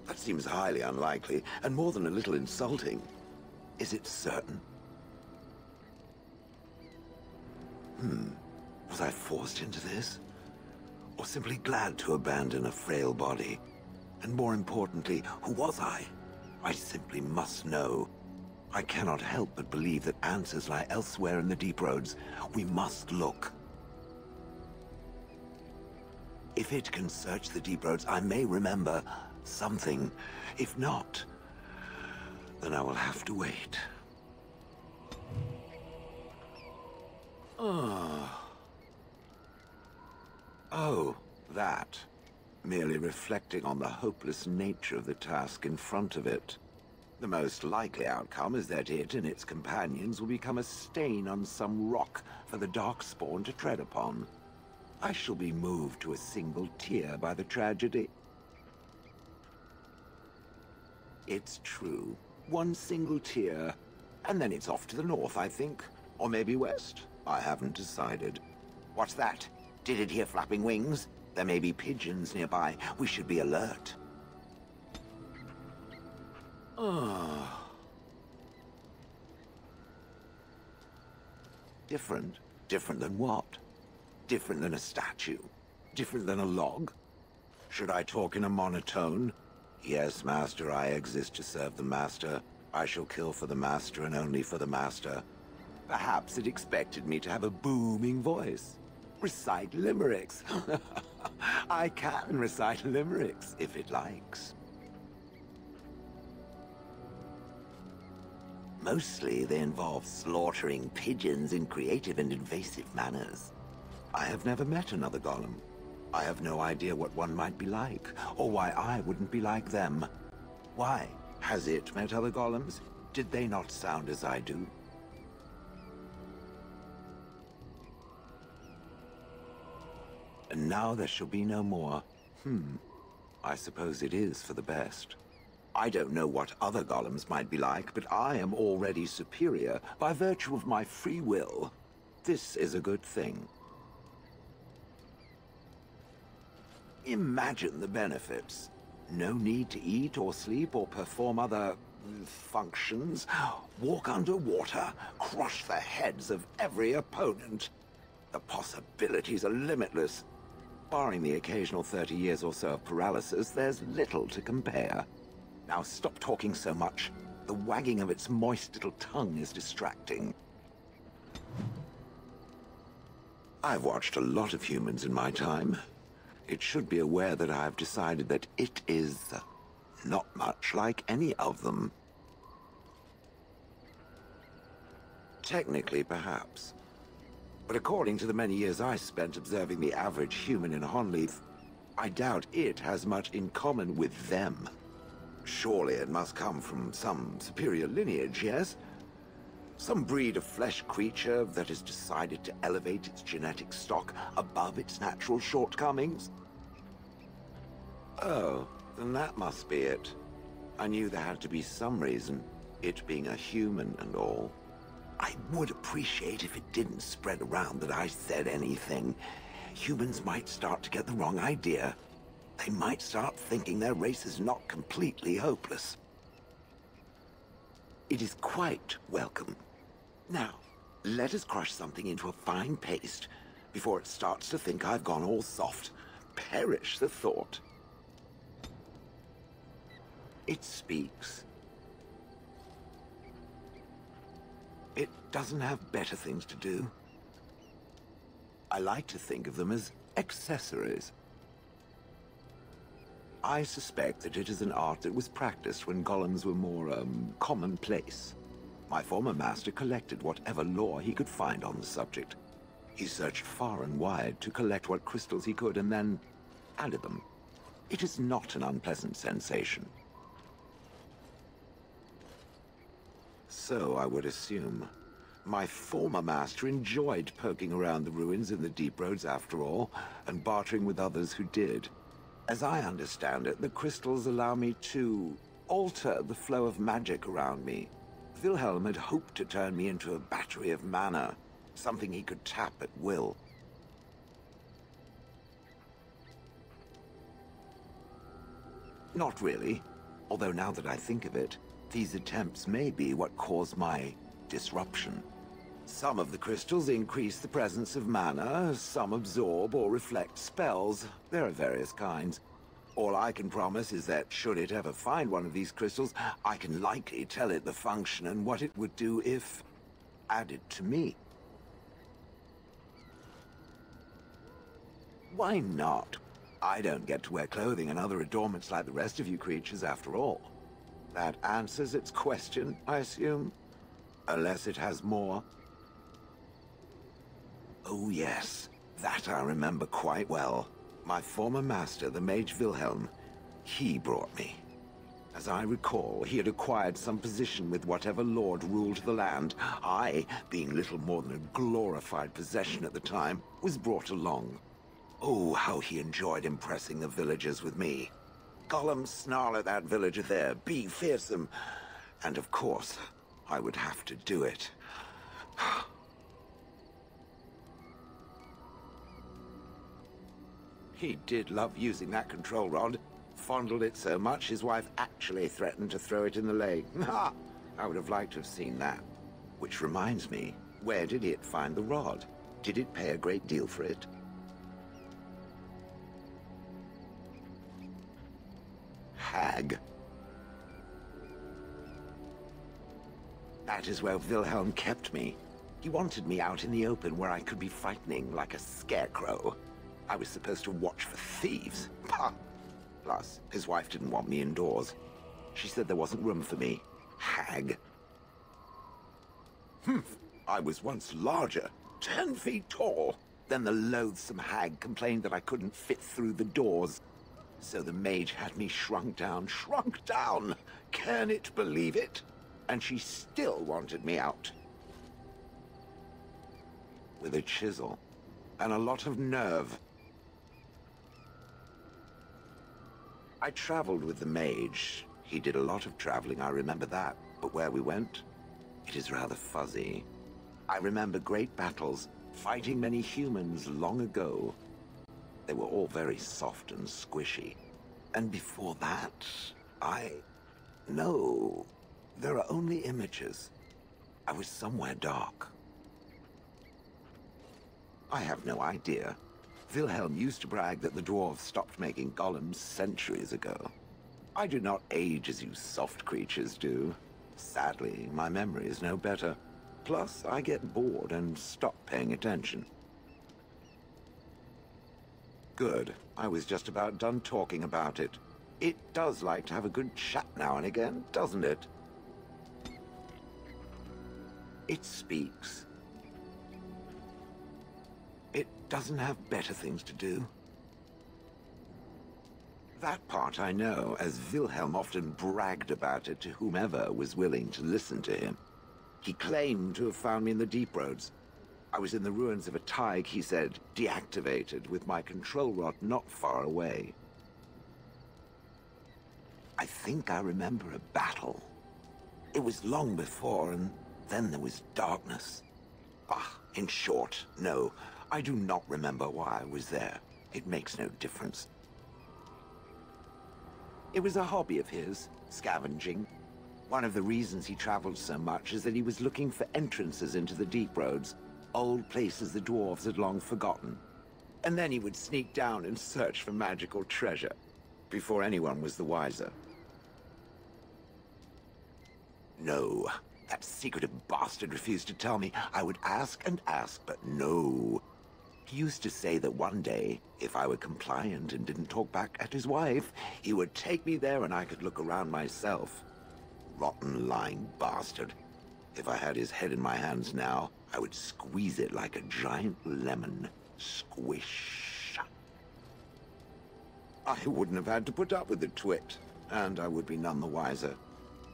That seems highly unlikely, and more than a little insulting. Is it certain? Was I forced into this? Or simply glad to abandon a frail body? And more importantly, who was I? I simply must know. I cannot help but believe that answers lie elsewhere in the deep roads. We must look. If it can search the deep roads, I may remember something. If not, then I will have to wait. Oh, that. Merely reflecting on the hopeless nature of the task in front of it. The most likely outcome is that it and its companions will become a stain on some rock for the Darkspawn to tread upon. I shall be moved to a single tear by the tragedy. It's true. One single tear. And then it's off to the north, I think. Or maybe west. I haven't decided. What's that? Did it hear flapping wings? There may be pigeons nearby. We should be alert. Different? Different than what? Different than a statue? Different than a log? Should I talk in a monotone? Yes, Master, I exist to serve the Master. I shall kill for the Master and only for the Master. Perhaps it expected me to have a booming voice. Recite limericks. I can recite limericks, if it likes. Mostly, they involve slaughtering pigeons in creative and invasive manners. I have never met another golem. I have no idea what one might be like, or why I wouldn't be like them. Why? Has it met other golems? Did they not sound as I do? And now there shall be no more. I suppose it is for the best. I don't know what other golems might be like, but I am already superior by virtue of my free will. This is a good thing. Imagine the benefits. No need to eat or sleep or perform other functions. Walk underwater, crush the heads of every opponent. The possibilities are limitless. Barring the occasional 30 years or so of paralysis, there's little to compare. Now stop talking so much. The wagging of its moist little tongue is distracting. I've watched a lot of humans in my time. It should be aware that I've decided that it is not much like any of them. Technically, perhaps. But according to the many years I spent observing the average human in Honleith, I doubt it has much in common with them. Surely it must come from some superior lineage, yes? Some breed of flesh creature that has decided to elevate its genetic stock above its natural shortcomings? Oh, then that must be it. I knew there had to be some reason, it being a human and all. I would appreciate if it didn't spread around that I said anything. Humans might start to get the wrong idea. They might start thinking their race is not completely hopeless. It is quite welcome. Now, let us crush something into a fine paste before it starts to think I've gone all soft. Perish the thought. It speaks. It doesn't have better things to do. I like to think of them as accessories. I suspect that it is an art that was practiced when golems were more, commonplace. My former master collected whatever lore he could find on the subject. He searched far and wide to collect what crystals he could and then added them. It is not an unpleasant sensation. So I would assume. My former master enjoyed poking around the ruins in the deep roads after all, and bartering with others who did. As I understand it, the crystals allow me to alter the flow of magic around me. Wilhelm had hoped to turn me into a battery of mana, something he could tap at will. Not really, although now that I think of it, these attempts may be what caused my disruption. Some of the crystals increase the presence of mana, some absorb or reflect spells. There are various kinds. All I can promise is that should it ever find one of these crystals, I can likely tell it the function and what it would do if added to me. Why not? I don't get to wear clothing and other adornments like the rest of you creatures after all. That answers its question, I assume? Unless it has more. Oh yes, that I remember quite well. My former master, the Mage Wilhelm, he brought me. As I recall, he had acquired some position with whatever lord ruled the land. I, being little more than a glorified possession at the time, was brought along. Oh, how he enjoyed impressing the villagers with me. Gollum snarl at that villager there, be fearsome. And of course, I would have to do it. He did love using that control rod. Fondled it so much, his wife actually threatened to throw it in the lake. Ha! I would have liked to have seen that. Which reminds me, where did it find the rod? Did it pay a great deal for it? Hag. That is where Wilhelm kept me. He wanted me out in the open where I could be frightening like a scarecrow. I was supposed to watch for thieves. Pah! Plus, his wife didn't want me indoors. She said there wasn't room for me. Hag. Humph. I was once larger, 10 feet tall. Then the loathsome hag complained that I couldn't fit through the doors. So the mage had me shrunk down. Can it believe it? And she still wanted me out. With a chisel and a lot of nerve. I traveled with the mage. He did a lot of traveling, I remember that. But where we went, it is rather fuzzy. I remember great battles, fighting many humans long ago. They were all very soft and squishy. And before that, No, there are only images. I was somewhere dark. I have no idea. Wilhelm used to brag that the dwarves stopped making golems centuries ago. I do not age as you soft creatures do. Sadly, my memory is no better. Plus, I get bored and stop paying attention. Good. I was just about done talking about it. It does like to have a good chat now and again, doesn't it? It speaks. It doesn't have better things to do. That part I know, as Wilhelm often bragged about it to whomever was willing to listen to him. He claimed to have found me in the deep roads. I was in the ruins of a Tig, he said, deactivated, with my control rod not far away. I think I remember a battle. It was long before, and then there was darkness. In short, no, I do not remember why I was there. It makes no difference. It was a hobby of his, scavenging. One of the reasons he traveled so much is that he was looking for entrances into the deep roads, old places the dwarves had long forgotten. And then he would sneak down and search for magical treasure, before anyone was the wiser. No, that secretive bastard refused to tell me. I would ask and ask, but no. He used to say that one day, if I were compliant and didn't talk back at his wife, he would take me there and I could look around myself. Rotten, lying bastard. If I had his head in my hands now, I would squeeze it like a giant lemon. Squish. I wouldn't have had to put up with the twit, and I would be none the wiser.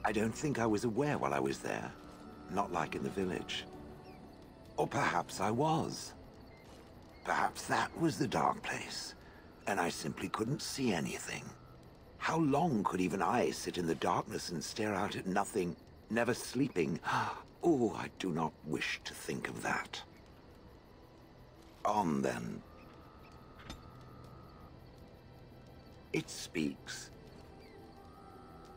I don't think I was aware while I was there. Not like in the village. Or perhaps I was. Perhaps that was the dark place, and I simply couldn't see anything. How long could even I sit in the darkness and stare out at nothing, never sleeping? Oh, I do not wish to think of that. On then. It speaks.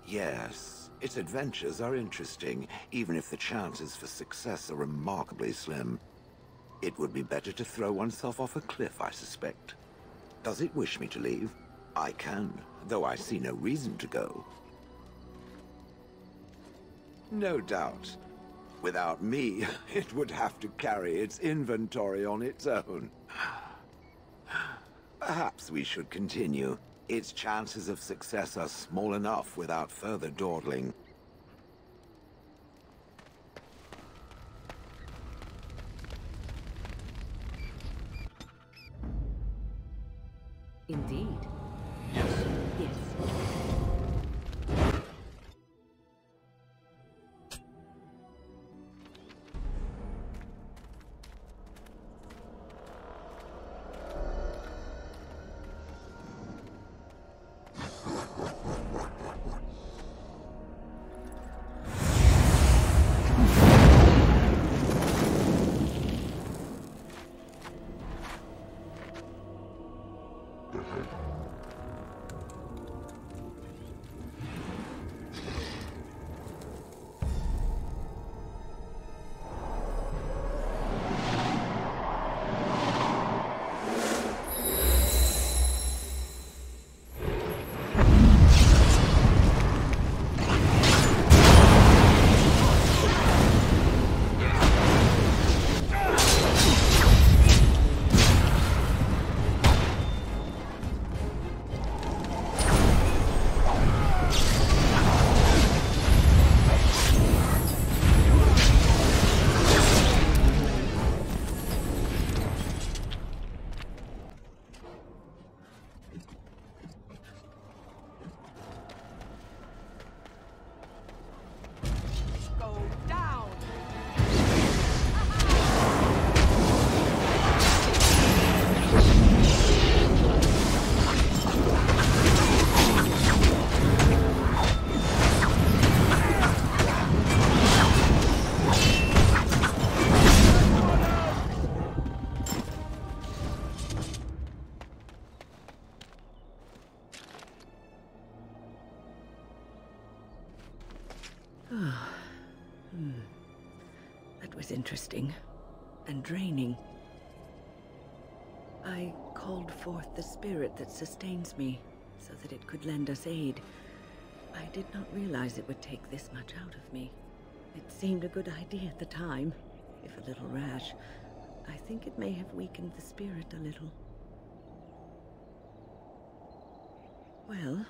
Yes, its adventures are interesting, even if the chances for success are remarkably slim. It would be better to throw oneself off a cliff, I suspect. Does it wish me to leave? I can, though I see no reason to go. No doubt. Without me, it would have to carry its inventory on its own. Perhaps we should continue. Its chances of success are small enough without further dawdling. Indeed. Yes. Yes. That was interesting and draining. I called forth the spirit that sustains me so that it could lend us aid. I did not realize it would take this much out of me. It seemed a good idea at the time, if a little rash. I think it may have weakened the spirit a little. Well,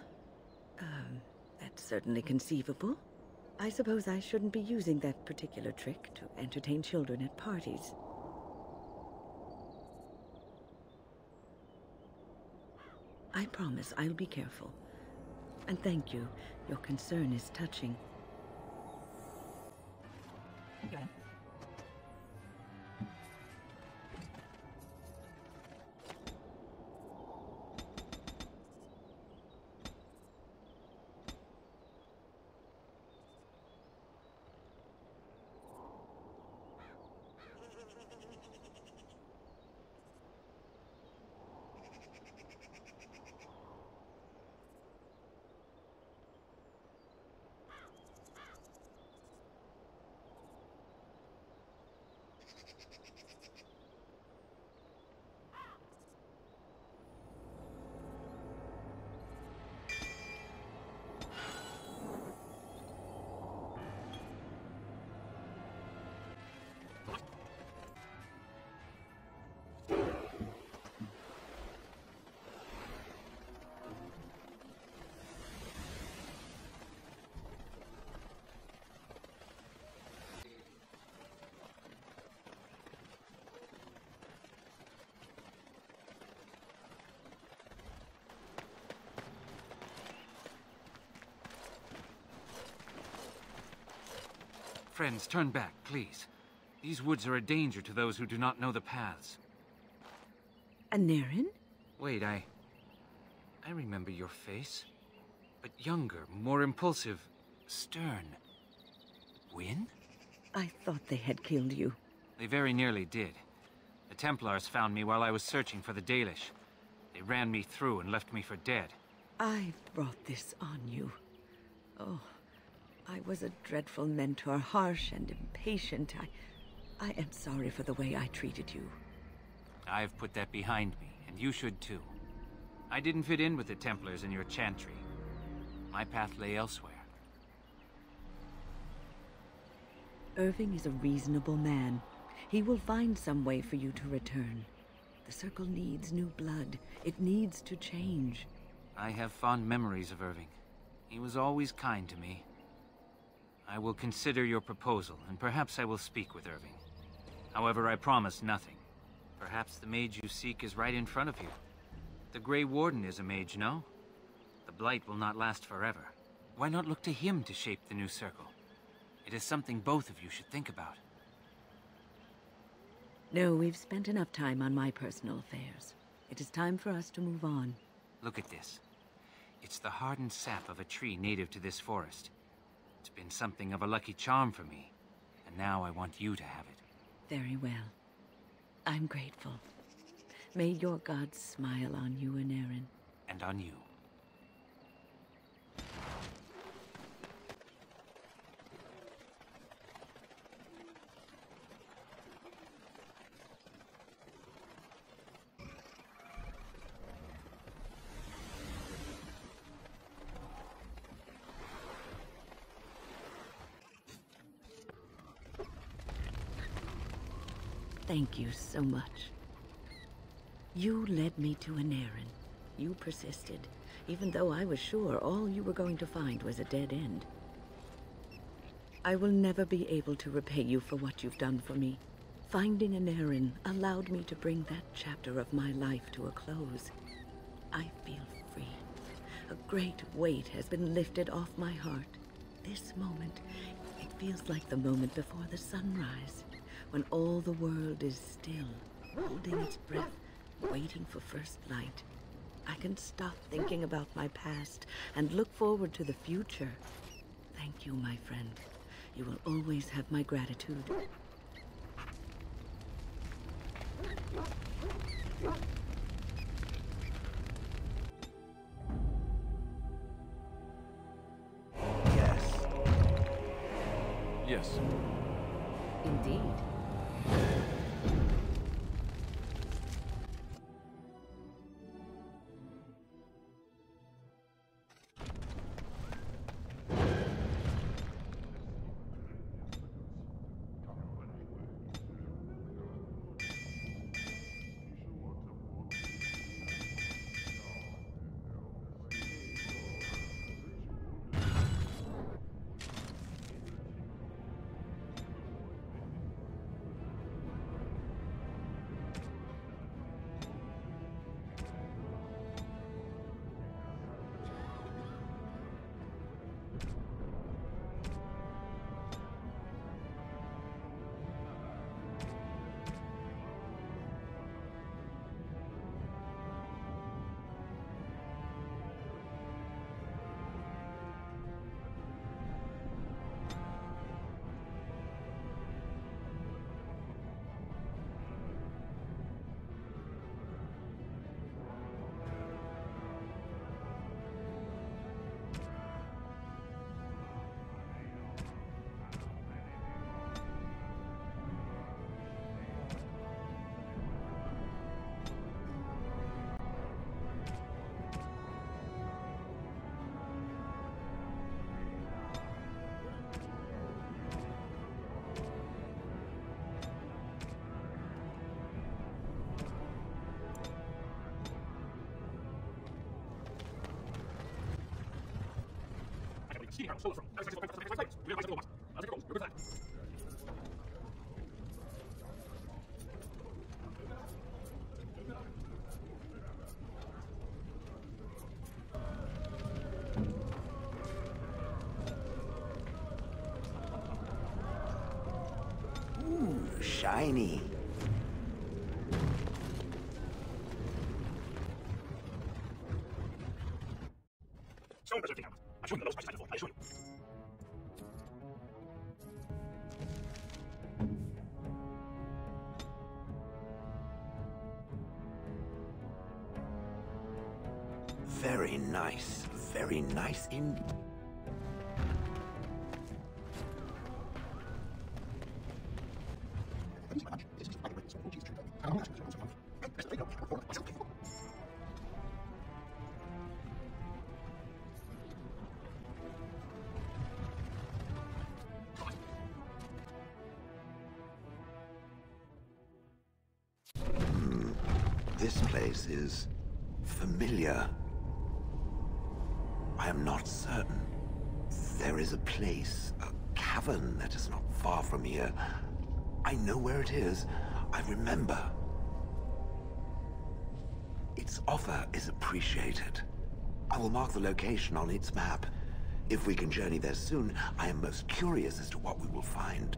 that's certainly conceivable. I suppose I shouldn't be using that particular trick to entertain children at parties. I promise I'll be careful. And thank you. Your concern is touching. Okay. Friends, turn back, please. These woods are a danger to those who do not know the paths. A Naren? Wait, I remember your face. But younger, more impulsive, stern. Wynn? I thought they had killed you. They very nearly did. The Templars found me while I was searching for the Dalish. They ran me through and left me for dead. I brought this on you. Oh, I was a dreadful mentor, harsh and impatient. I am sorry for the way I treated you. I've put that behind me, and you should too. I didn't fit in with the Templars in your chantry. My path lay elsewhere. Irving is a reasonable man. He will find some way for you to return. The Circle needs new blood. It needs to change. I have fond memories of Irving. He was always kind to me. I will consider your proposal, and perhaps I will speak with Irving. However, I promise nothing. Perhaps the mage you seek is right in front of you. The Grey Warden is a mage, no? The Blight will not last forever. Why not look to him to shape the new Circle? It is something both of you should think about. No, we've spent enough time on my personal affairs. It is time for us to move on. Look at this. It's the hardened sap of a tree native to this forest. It's been something of a lucky charm for me, and now I want you to have it. Very well. I'm grateful. May your gods smile on you and Aaron. And on you. Thank you so much. You led me to an errand. You persisted, even though I was sure all you were going to find was a dead end. I will never be able to repay you for what you've done for me. Finding an errand allowed me to bring that chapter of my life to a close. I feel free. A great weight has been lifted off my heart. This moment, it feels like the moment before the sunrise, when all the world is still, holding its breath, waiting for first light. I can stop thinking about my past and look forward to the future. Thank you, my friend. You will always have my gratitude. Yes. Yes. Indeed. Ooh, shiny. Very nice indeed. This place is familiar. I am not certain. There is a place, a cavern that is not far from here. I know where it is. I remember. Its offer is appreciated. I will mark the location on its map. If we can journey there soon, I am most curious as to what we will find.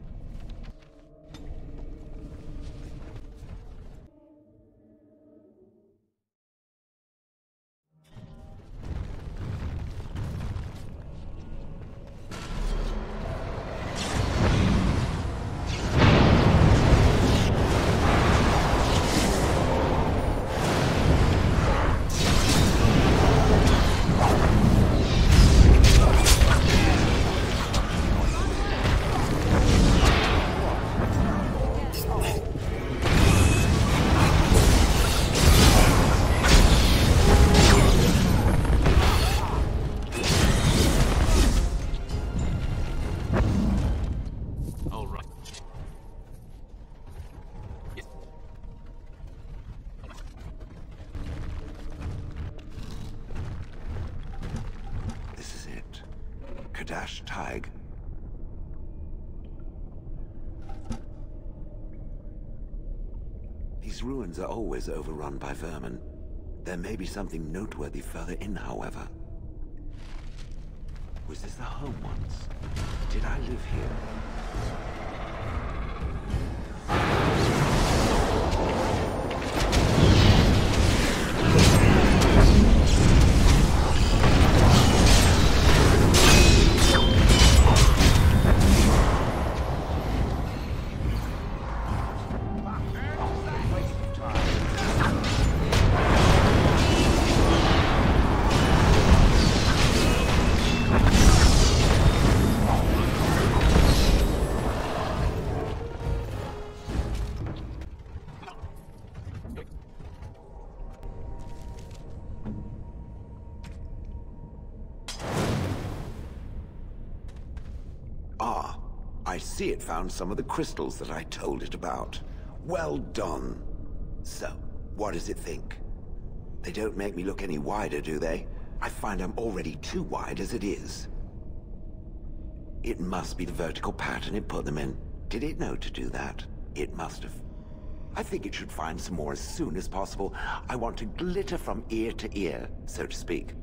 These ruins are always overrun by vermin. There may be something noteworthy further in, however. Was this the home once? Did I live here? I see it found some of the crystals that I told it about. Well done. So, what does it think? They don't make me look any wider, do they? I find I'm already too wide as it is. It must be the vertical pattern it put them in. Did it know to do that? It must have. I think it should find some more as soon as possible. I want to glitter from ear to ear, so to speak.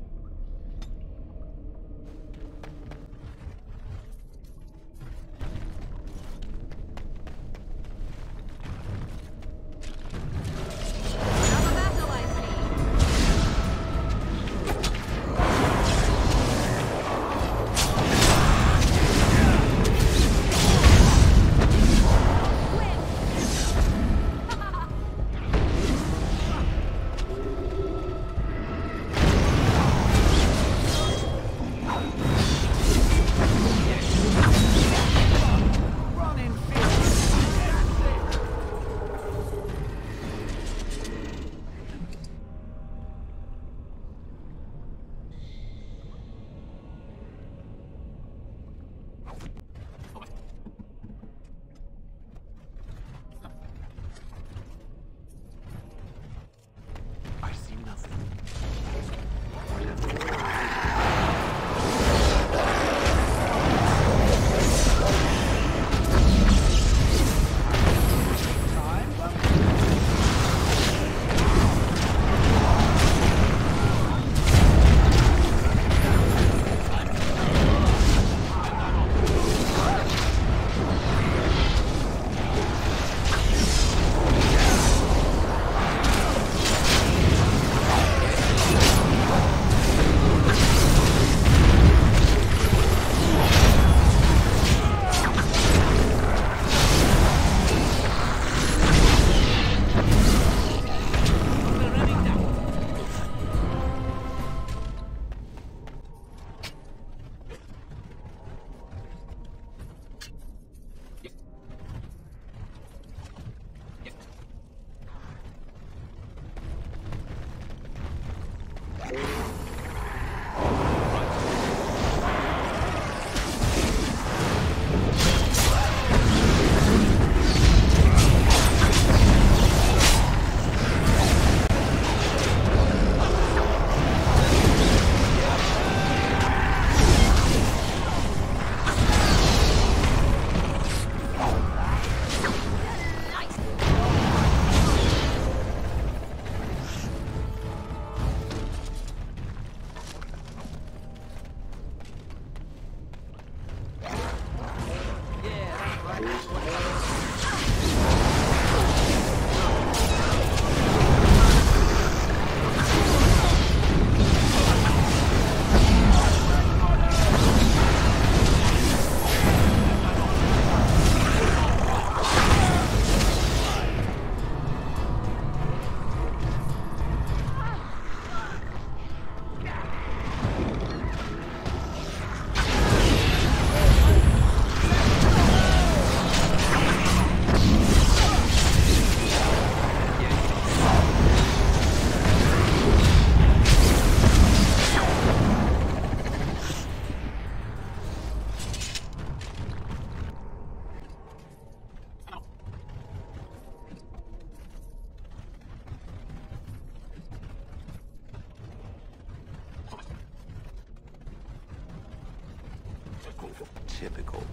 Typical.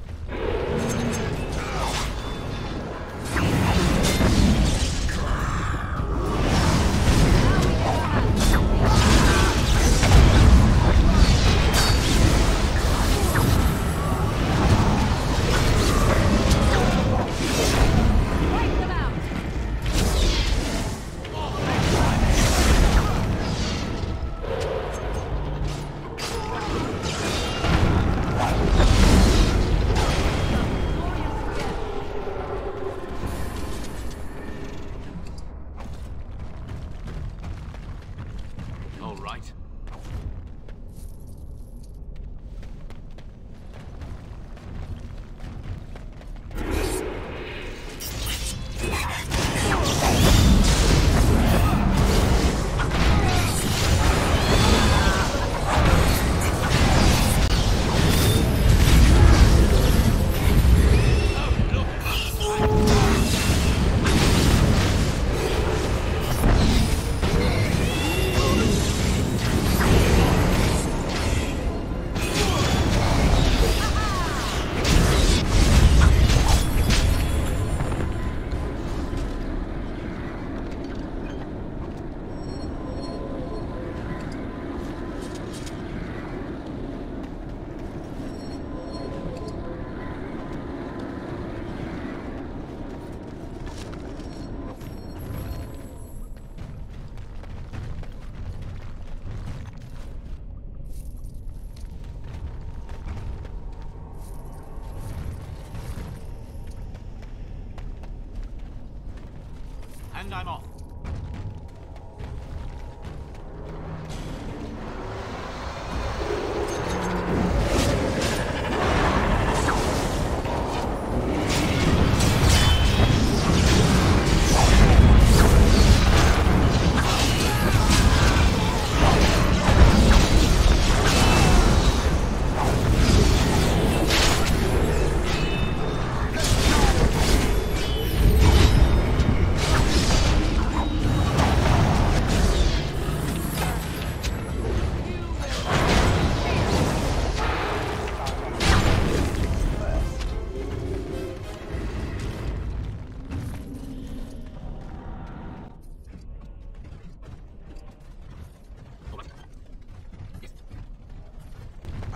And I'm off.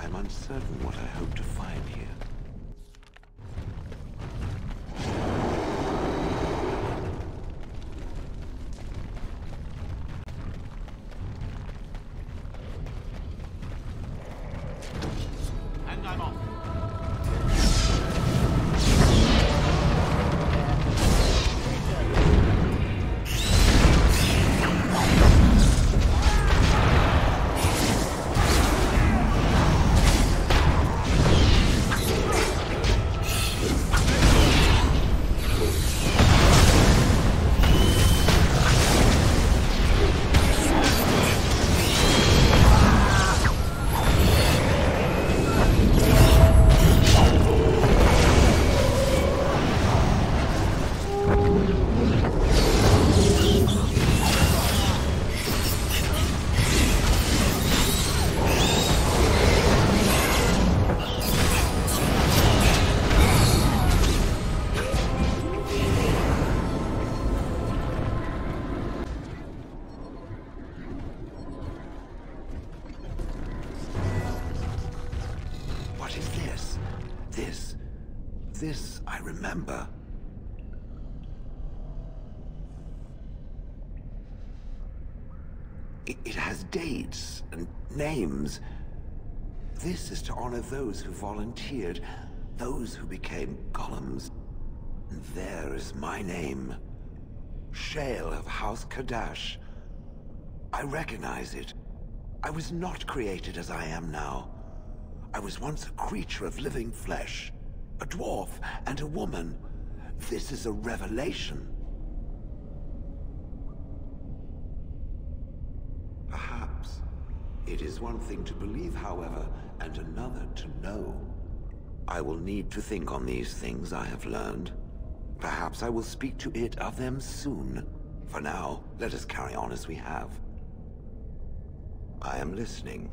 I'm uncertain what I hope to find here. And I'm off. This I remember. It has dates and names. This is to honor those who volunteered, those who became golems. And there is my name. Shale of House Kadash. I recognize it. I was not created as I am now. I was once a creature of living flesh, a dwarf and a woman. This is a revelation. Perhaps. It is one thing to believe, however, and another to know. I will need to think on these things I have learned. Perhaps I will speak to it of them soon. For now, let us carry on as we have. I am listening.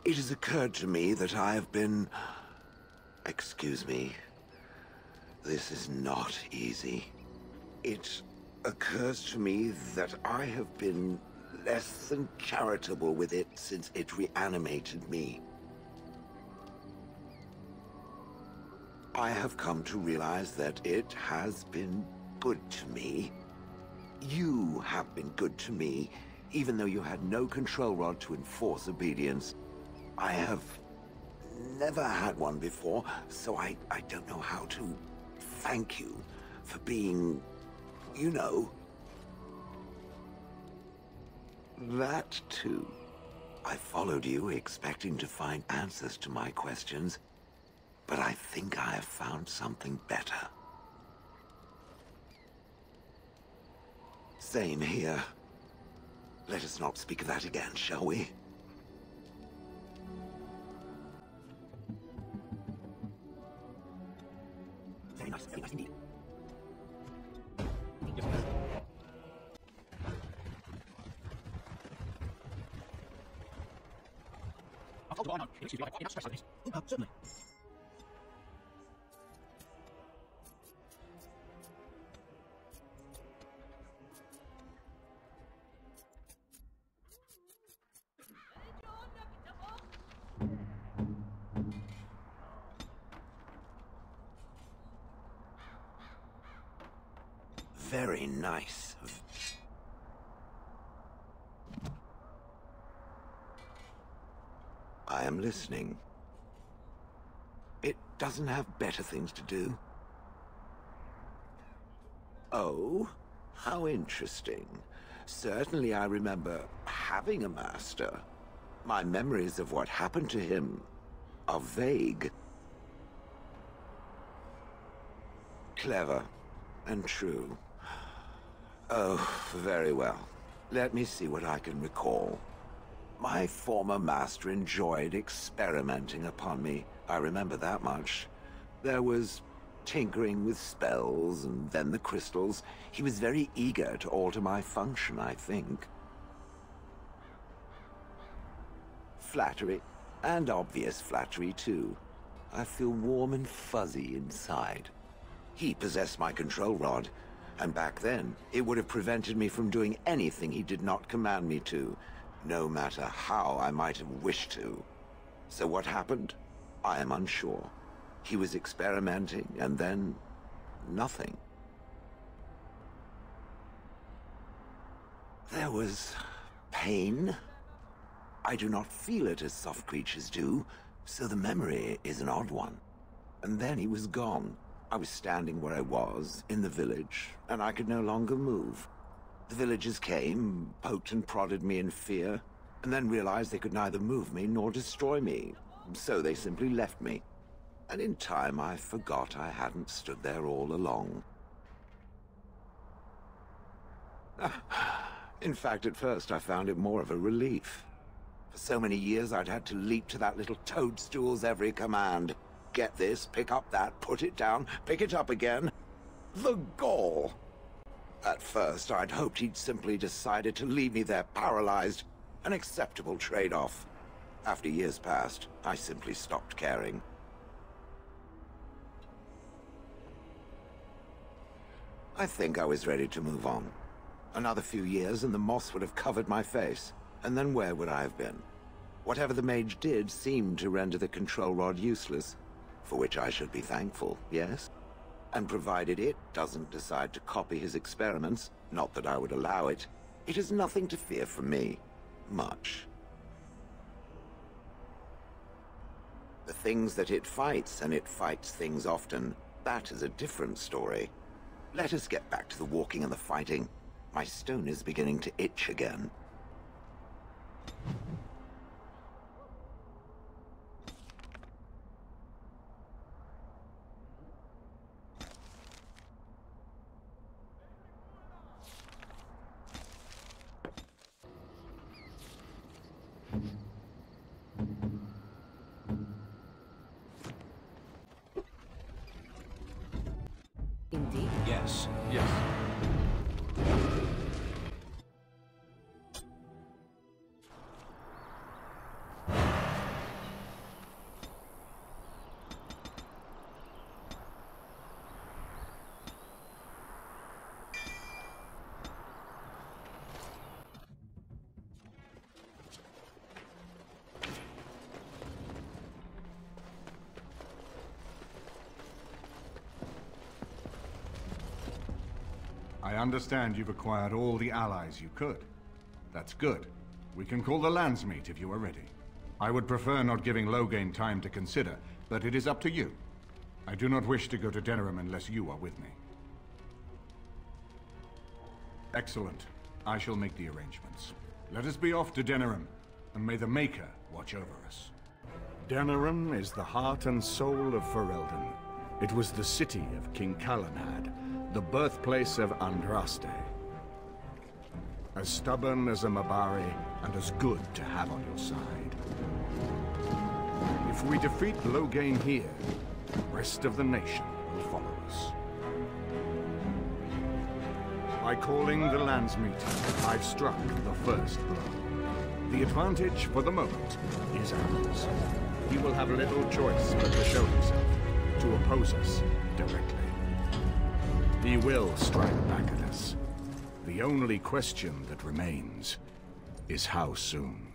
It has occurred to me that I have been... Excuse me. This is not easy. It occurs to me that I have been less than charitable with it since it reanimated me. I have come to realize that it has been good to me. You have been good to me, even though you had no control rod to enforce obedience. I have never had one before, so I don't know how to thank you for being, you know. That too. I followed you expecting to find answers to my questions, but I think I have found something better. Same here. Let us not speak of that again, shall we? Very nice indeed. Certainly. Very nice. I am listening. It doesn't have better things to do. Oh, how interesting. Certainly I remember having a master. My memories of what happened to him are vague. Clever and true. Oh, very well. Let me see what I can recall. My former master enjoyed experimenting upon me. I remember that much. There was tinkering with spells, and then the crystals. He was very eager to alter my function, I think. Flattery, and obvious flattery, too. I feel warm and fuzzy inside. He possessed my control rod, and back then, it would have prevented me from doing anything he did not command me to, no matter how I might have wished to. So what happened? I am unsure. He was experimenting, and then... nothing. There was pain. I do not feel it as soft creatures do, so the memory is an odd one. And then he was gone. I was standing where I was, in the village, and I could no longer move. The villagers came, poked and prodded me in fear, and then realized they could neither move me nor destroy me. So they simply left me. And in time, I forgot I hadn't stood there all along. In fact, at first, I found it more of a relief. For so many years, I'd had to leap to that little toadstool's every command. Get this, pick up that, put it down, pick it up again. The gall! At first, I'd hoped he'd simply decided to leave me there paralyzed. An acceptable trade-off. After years passed, I simply stopped caring. I think I was ready to move on. Another few years and the moss would have covered my face. And then where would I have been? Whatever the mage did seemed to render the control rod useless. For which I should be thankful, yes? And provided it doesn't decide to copy his experiments, not that I would allow it, it has nothing to fear from me. Much. The things that it fights, and it fights things often, that is a different story. Let us get back to the walking and the fighting. My stone is beginning to itch again. Indeed. Yes. Yes. I understand you've acquired all the allies you could. That's good. We can call the Landsmeet if you are ready. I would prefer not giving Loghain time to consider, but it is up to you. I do not wish to go to Denerim unless you are with me. Excellent. I shall make the arrangements. Let us be off to Denerim, and may the Maker watch over us. Denerim is the heart and soul of Ferelden. It was the city of King Calenhad, the birthplace of Andraste. As stubborn as a Mabari, and as good to have on your side. If we defeat Loghain here, the rest of the nation will follow us. By calling the Landsmeet, I've struck the first blow. The advantage, for the moment, is ours. He will have little choice but to show himself, to oppose us directly. He will strike back at us. The only question that remains is how soon.